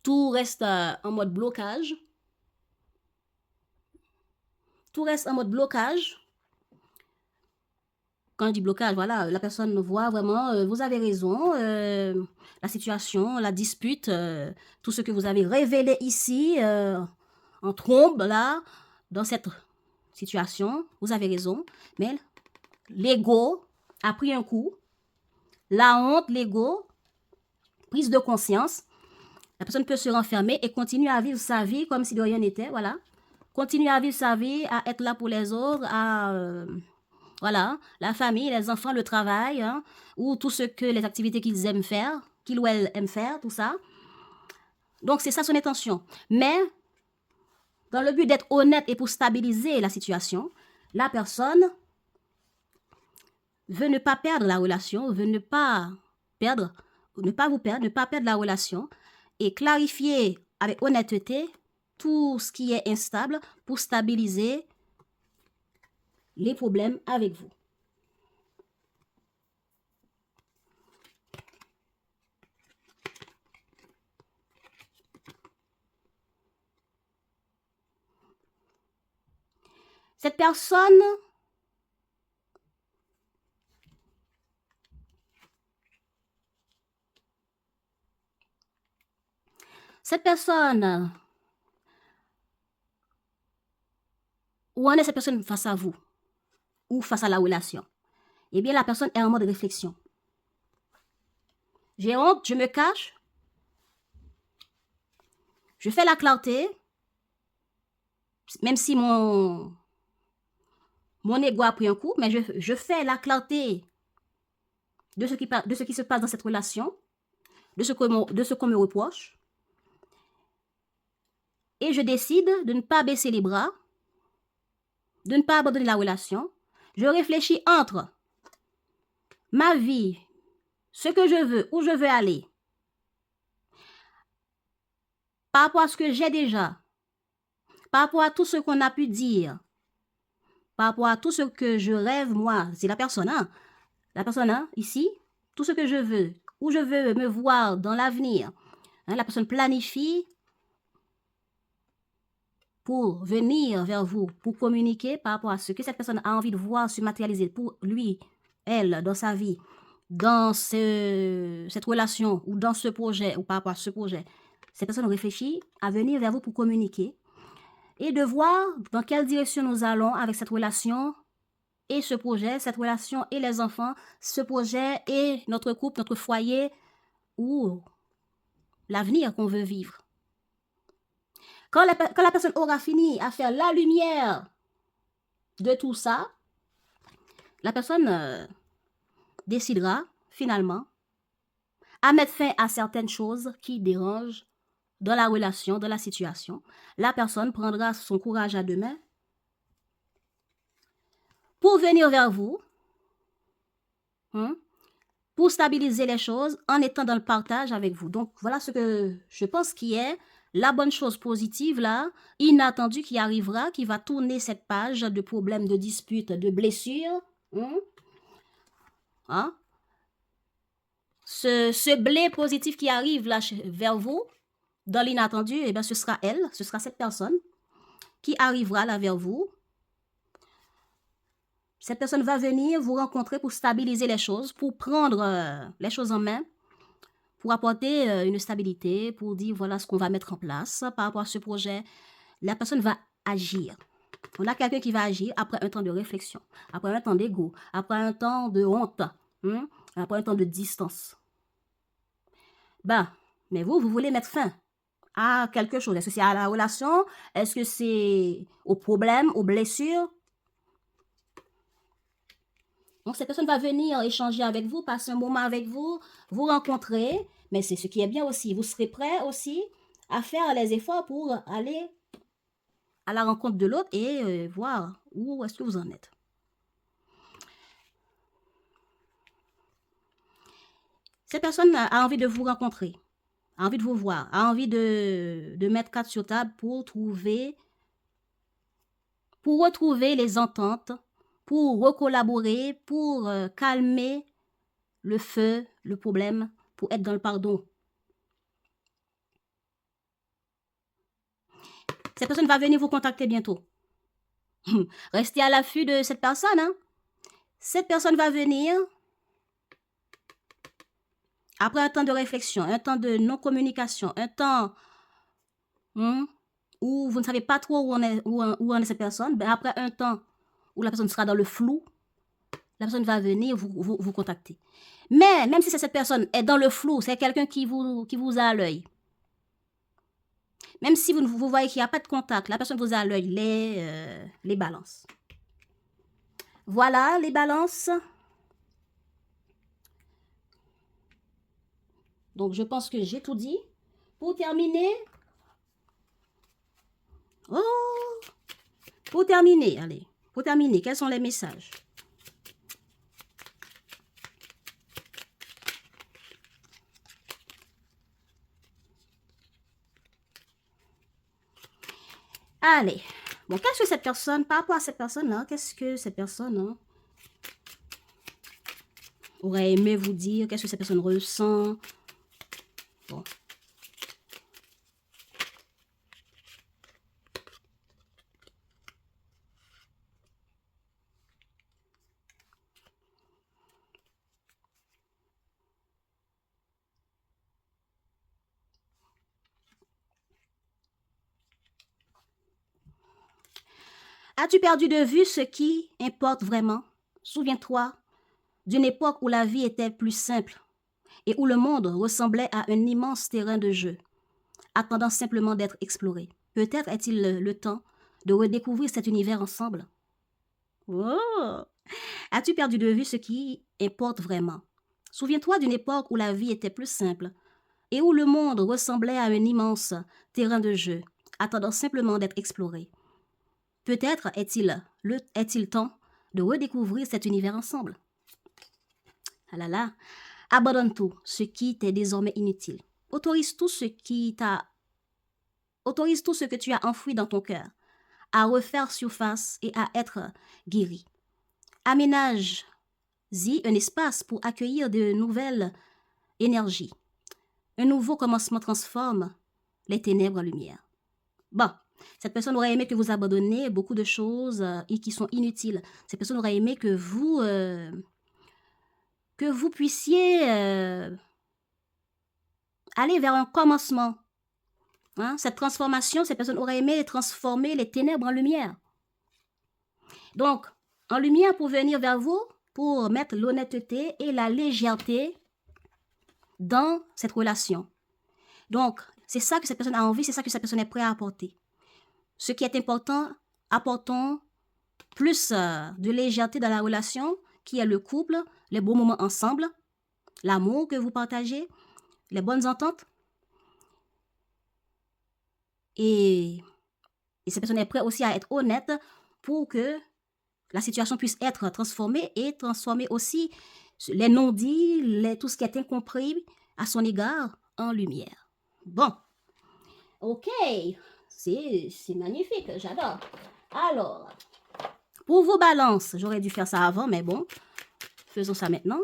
Tout reste en mode blocage. Tout reste en mode blocage. Quand je dis blocage, voilà, la personne voit vraiment, vous avez raison, la situation, la dispute, tout ce que vous avez révélé ici, en trombe, là, dans cette situation, vous avez raison, mais l'ego a pris un coup, la honte, l'ego, prise de conscience, la personne peut se renfermer et continuer à vivre sa vie comme si de rien n'était, voilà. Continuer à vivre sa vie, à être là pour les autres, à... voilà, la famille, les enfants, le travail, hein, ou tout ce que les activités qu'ils aiment faire, qu'ils ou elles aiment faire, tout ça. Donc, c'est ça son intention. Mais, dans le but d'être honnête et pour stabiliser la situation, la personne veut ne pas perdre la relation, veut ne pas perdre, ne pas vous perdre, ne pas perdre la relation et clarifier avec honnêteté tout ce qui est instable pour stabiliser les problèmes avec vous. Cette personne où en est cette personne face à vous ou face à la relation? Eh bien, la personne est en mode réflexion. J'ai honte, je me cache, je fais la clarté, même si mon ego a pris un coup, mais je fais la clarté de ce qui se passe dans cette relation, de ce qu'on me reproche, et je décide de ne pas baisser les bras, de ne pas abandonner la relation. Je réfléchis entre ma vie, ce que je veux, où je veux aller, par rapport à ce que j'ai déjà, par rapport à tout ce qu'on a pu dire, par rapport à tout ce que je rêve, moi, c'est la personne, hein, ici, tout ce que je veux, où je veux me voir dans l'avenir, hein, la personne planifie pour venir vers vous, pour communiquer par rapport à ce que cette personne a envie de voir se matérialiser pour lui, elle, dans sa vie, dans cette relation ou dans ce projet ou par rapport à ce projet. Cette personne réfléchit à venir vers vous pour communiquer et de voir dans quelle direction nous allons avec cette relation et ce projet, cette relation et les enfants, ce projet et notre couple, notre foyer ou l'avenir qu'on veut vivre. Quand la personne aura fini à faire la lumière de tout ça, la personne décidera finalement à mettre fin à certaines choses qui dérangent dans la relation, dans la situation. La personne prendra son courage à deux mains pour venir vers vous, pour stabiliser les choses en étant dans le partage avec vous. Donc, voilà ce que je pense qui est la bonne chose positive, là, inattendue qui arrivera, qui va tourner cette page de problèmes, de disputes, de blessures. Ce blé positif qui arrive là vers vous, dans l'inattendu, eh bien, ce sera elle, ce sera cette personne qui arrivera là vers vous. Cette personne va venir vous rencontrer pour stabiliser les choses, pour prendre les choses en main, pour apporter une stabilité, pour dire voilà ce qu'on va mettre en place par rapport à ce projet. La personne va agir. On a quelqu'un qui va agir après un temps de réflexion, après un temps d'ego, après un temps de honte, après un temps de distance. Mais vous voulez mettre fin à quelque chose. Est-ce que c'est à la relation? Est-ce que c'est au problème, aux blessures? Donc, cette personne va venir échanger avec vous, passer un moment avec vous, vous rencontrer. Mais c'est ce qui est bien aussi. Vous serez prêt aussi à faire les efforts pour aller à la rencontre de l'autre et voir où est-ce que vous en êtes. Cette personne a envie de vous rencontrer, a envie de vous voir, a envie de mettre carte sur table pour retrouver les ententes, pour recollaborer, pour calmer le feu, le problème, pour être dans le pardon. Cette personne va venir vous contacter bientôt. Restez à l'affût de cette personne. Hein. Cette personne va venir après un temps de réflexion, un temps de non-communication, un temps où vous ne savez pas trop où en est cette personne. Ben après un temps où la personne sera dans le flou, la personne va venir vous contacter. Mais même si cette personne est dans le flou, c'est quelqu'un qui vous a à l'œil. Même si vous voyez qu'il n'y a pas de contact, la personne vous a à l'œil, les balances. Voilà les balances. Donc je pense que j'ai tout dit. Pour terminer, pour terminer, quels sont les messages? Allez, bon, qu'est-ce que cette personne, par rapport à cette personne-là, qu'est-ce que cette personne aurait aimé vous dire? Qu'est-ce que cette personne ressent? Bon. As-tu perdu de vue ce qui importe vraiment? Souviens-toi d'une époque où la vie était plus simple et où le monde ressemblait à un immense terrain de jeu, attendant simplement d'être exploré. Peut-être est-il le temps de redécouvrir cet univers ensemble. Oh! As-tu perdu de vue ce qui importe vraiment? Souviens-toi d'une époque où la vie était plus simple et où le monde ressemblait à un immense terrain de jeu, attendant simplement d'être exploré. Peut-être est-il temps de redécouvrir cet univers ensemble. Ah là là, abandonne tout ce qui t'est désormais inutile. Autorise tout ce que tu as enfoui dans ton cœur à refaire surface et à être guéri. Aménage-y un espace pour accueillir de nouvelles énergies. Un nouveau commencement transforme les ténèbres en lumière. Bon, cette personne aurait aimé que vous abandonniez beaucoup de choses et qui sont inutiles. Cette personne aurait aimé que vous puissiez aller vers un commencement. Hein? Cette transformation, cette personne aurait aimé transformer les ténèbres en lumière. Donc, en lumière pour venir vers vous, pour mettre l'honnêteté et la légèreté dans cette relation. Donc, c'est ça que cette personne a envie, c'est ça que cette personne est prête à apporter. Ce qui est important, apportons plus de légèreté dans la relation, qui est le couple, les bons moments ensemble, l'amour que vous partagez, les bonnes ententes. Et cette personne est prête aussi à être honnête pour que la situation puisse être transformée et transformer aussi les non-dits, tout ce qui est incompris à son égard en lumière. Bon, ok, c'est magnifique, j'adore. Alors, pour vos balances, j'aurais dû faire ça avant, mais bon, faisons ça maintenant.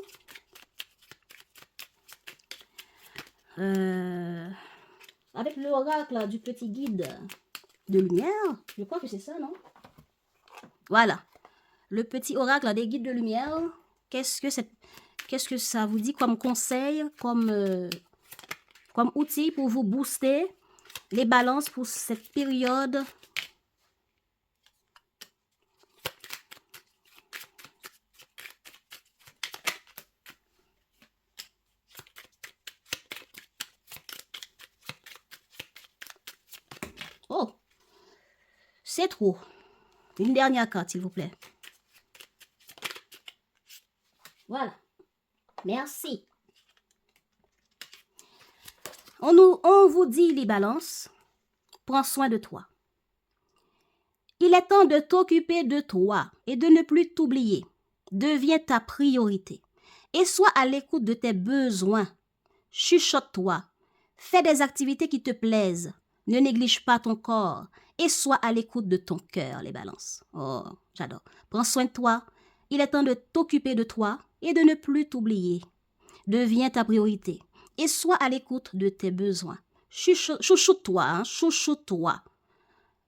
Avec l'oracle du petit guide de lumière, je crois que c'est ça, non? Voilà, le petit oracle des guides de lumière. Qu'est-ce que ça vous dit comme conseil, comme outil pour vous booster les balances pour cette période? C'est trop. Une dernière carte, s'il vous plaît. Voilà. Merci. On vous dit, les balances, prends soin de toi. Il est temps de t'occuper de toi et de ne plus t'oublier. Deviens ta priorité et sois à l'écoute de tes besoins. Chuchote-toi. Fais des activités qui te plaisent. Ne néglige pas ton corps et sois à l'écoute de ton cœur, les balances. Oh, j'adore. Prends soin de toi. Il est temps de t'occuper de toi et de ne plus t'oublier. Deviens ta priorité et sois à l'écoute de tes besoins. Chouchoute-toi, hein, chouchoute-toi.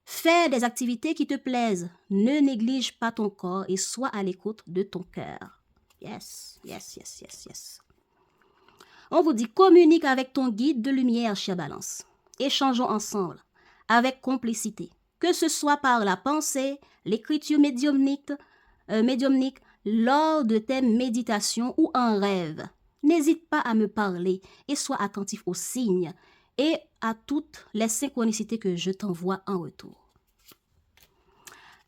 Fais des activités qui te plaisent. Ne néglige pas ton corps et sois à l'écoute de ton cœur. Yes, yes, yes, yes, yes. On vous dit, communique avec ton guide de lumière, chère Balance. Échangeons ensemble, avec complicité. Que ce soit par la pensée, l'écriture médiumnique, lors de tes méditations ou en rêve. N'hésite pas à me parler et sois attentif aux signes et à toutes les synchronicités que je t'envoie en retour.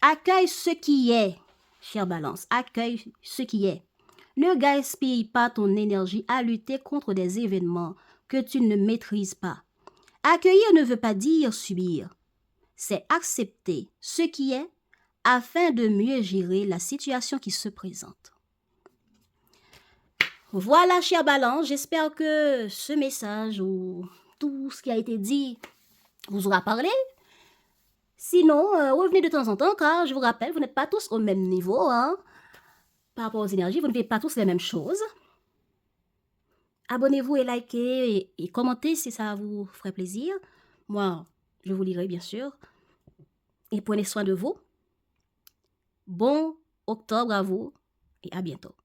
Accueille ce qui est, chère Balance, accueille ce qui est. Ne gaspille pas ton énergie à lutter contre des événements que tu ne maîtrises pas. Accueillir ne veut pas dire subir. C'est accepter ce qui est afin de mieux gérer la situation qui se présente. Voilà, chère Balance, j'espère que ce message ou tout ce qui a été dit vous aura parlé. Sinon, revenez de temps en temps, car je vous rappelle, vous n'êtes pas tous au même niveau, hein. Par rapport aux énergies, vous ne faites pas tous les mêmes choses. Abonnez-vous et likez et commentez si ça vous ferait plaisir. Moi, je vous lirai bien sûr. Et prenez soin de vous. Bon octobre à vous et à bientôt.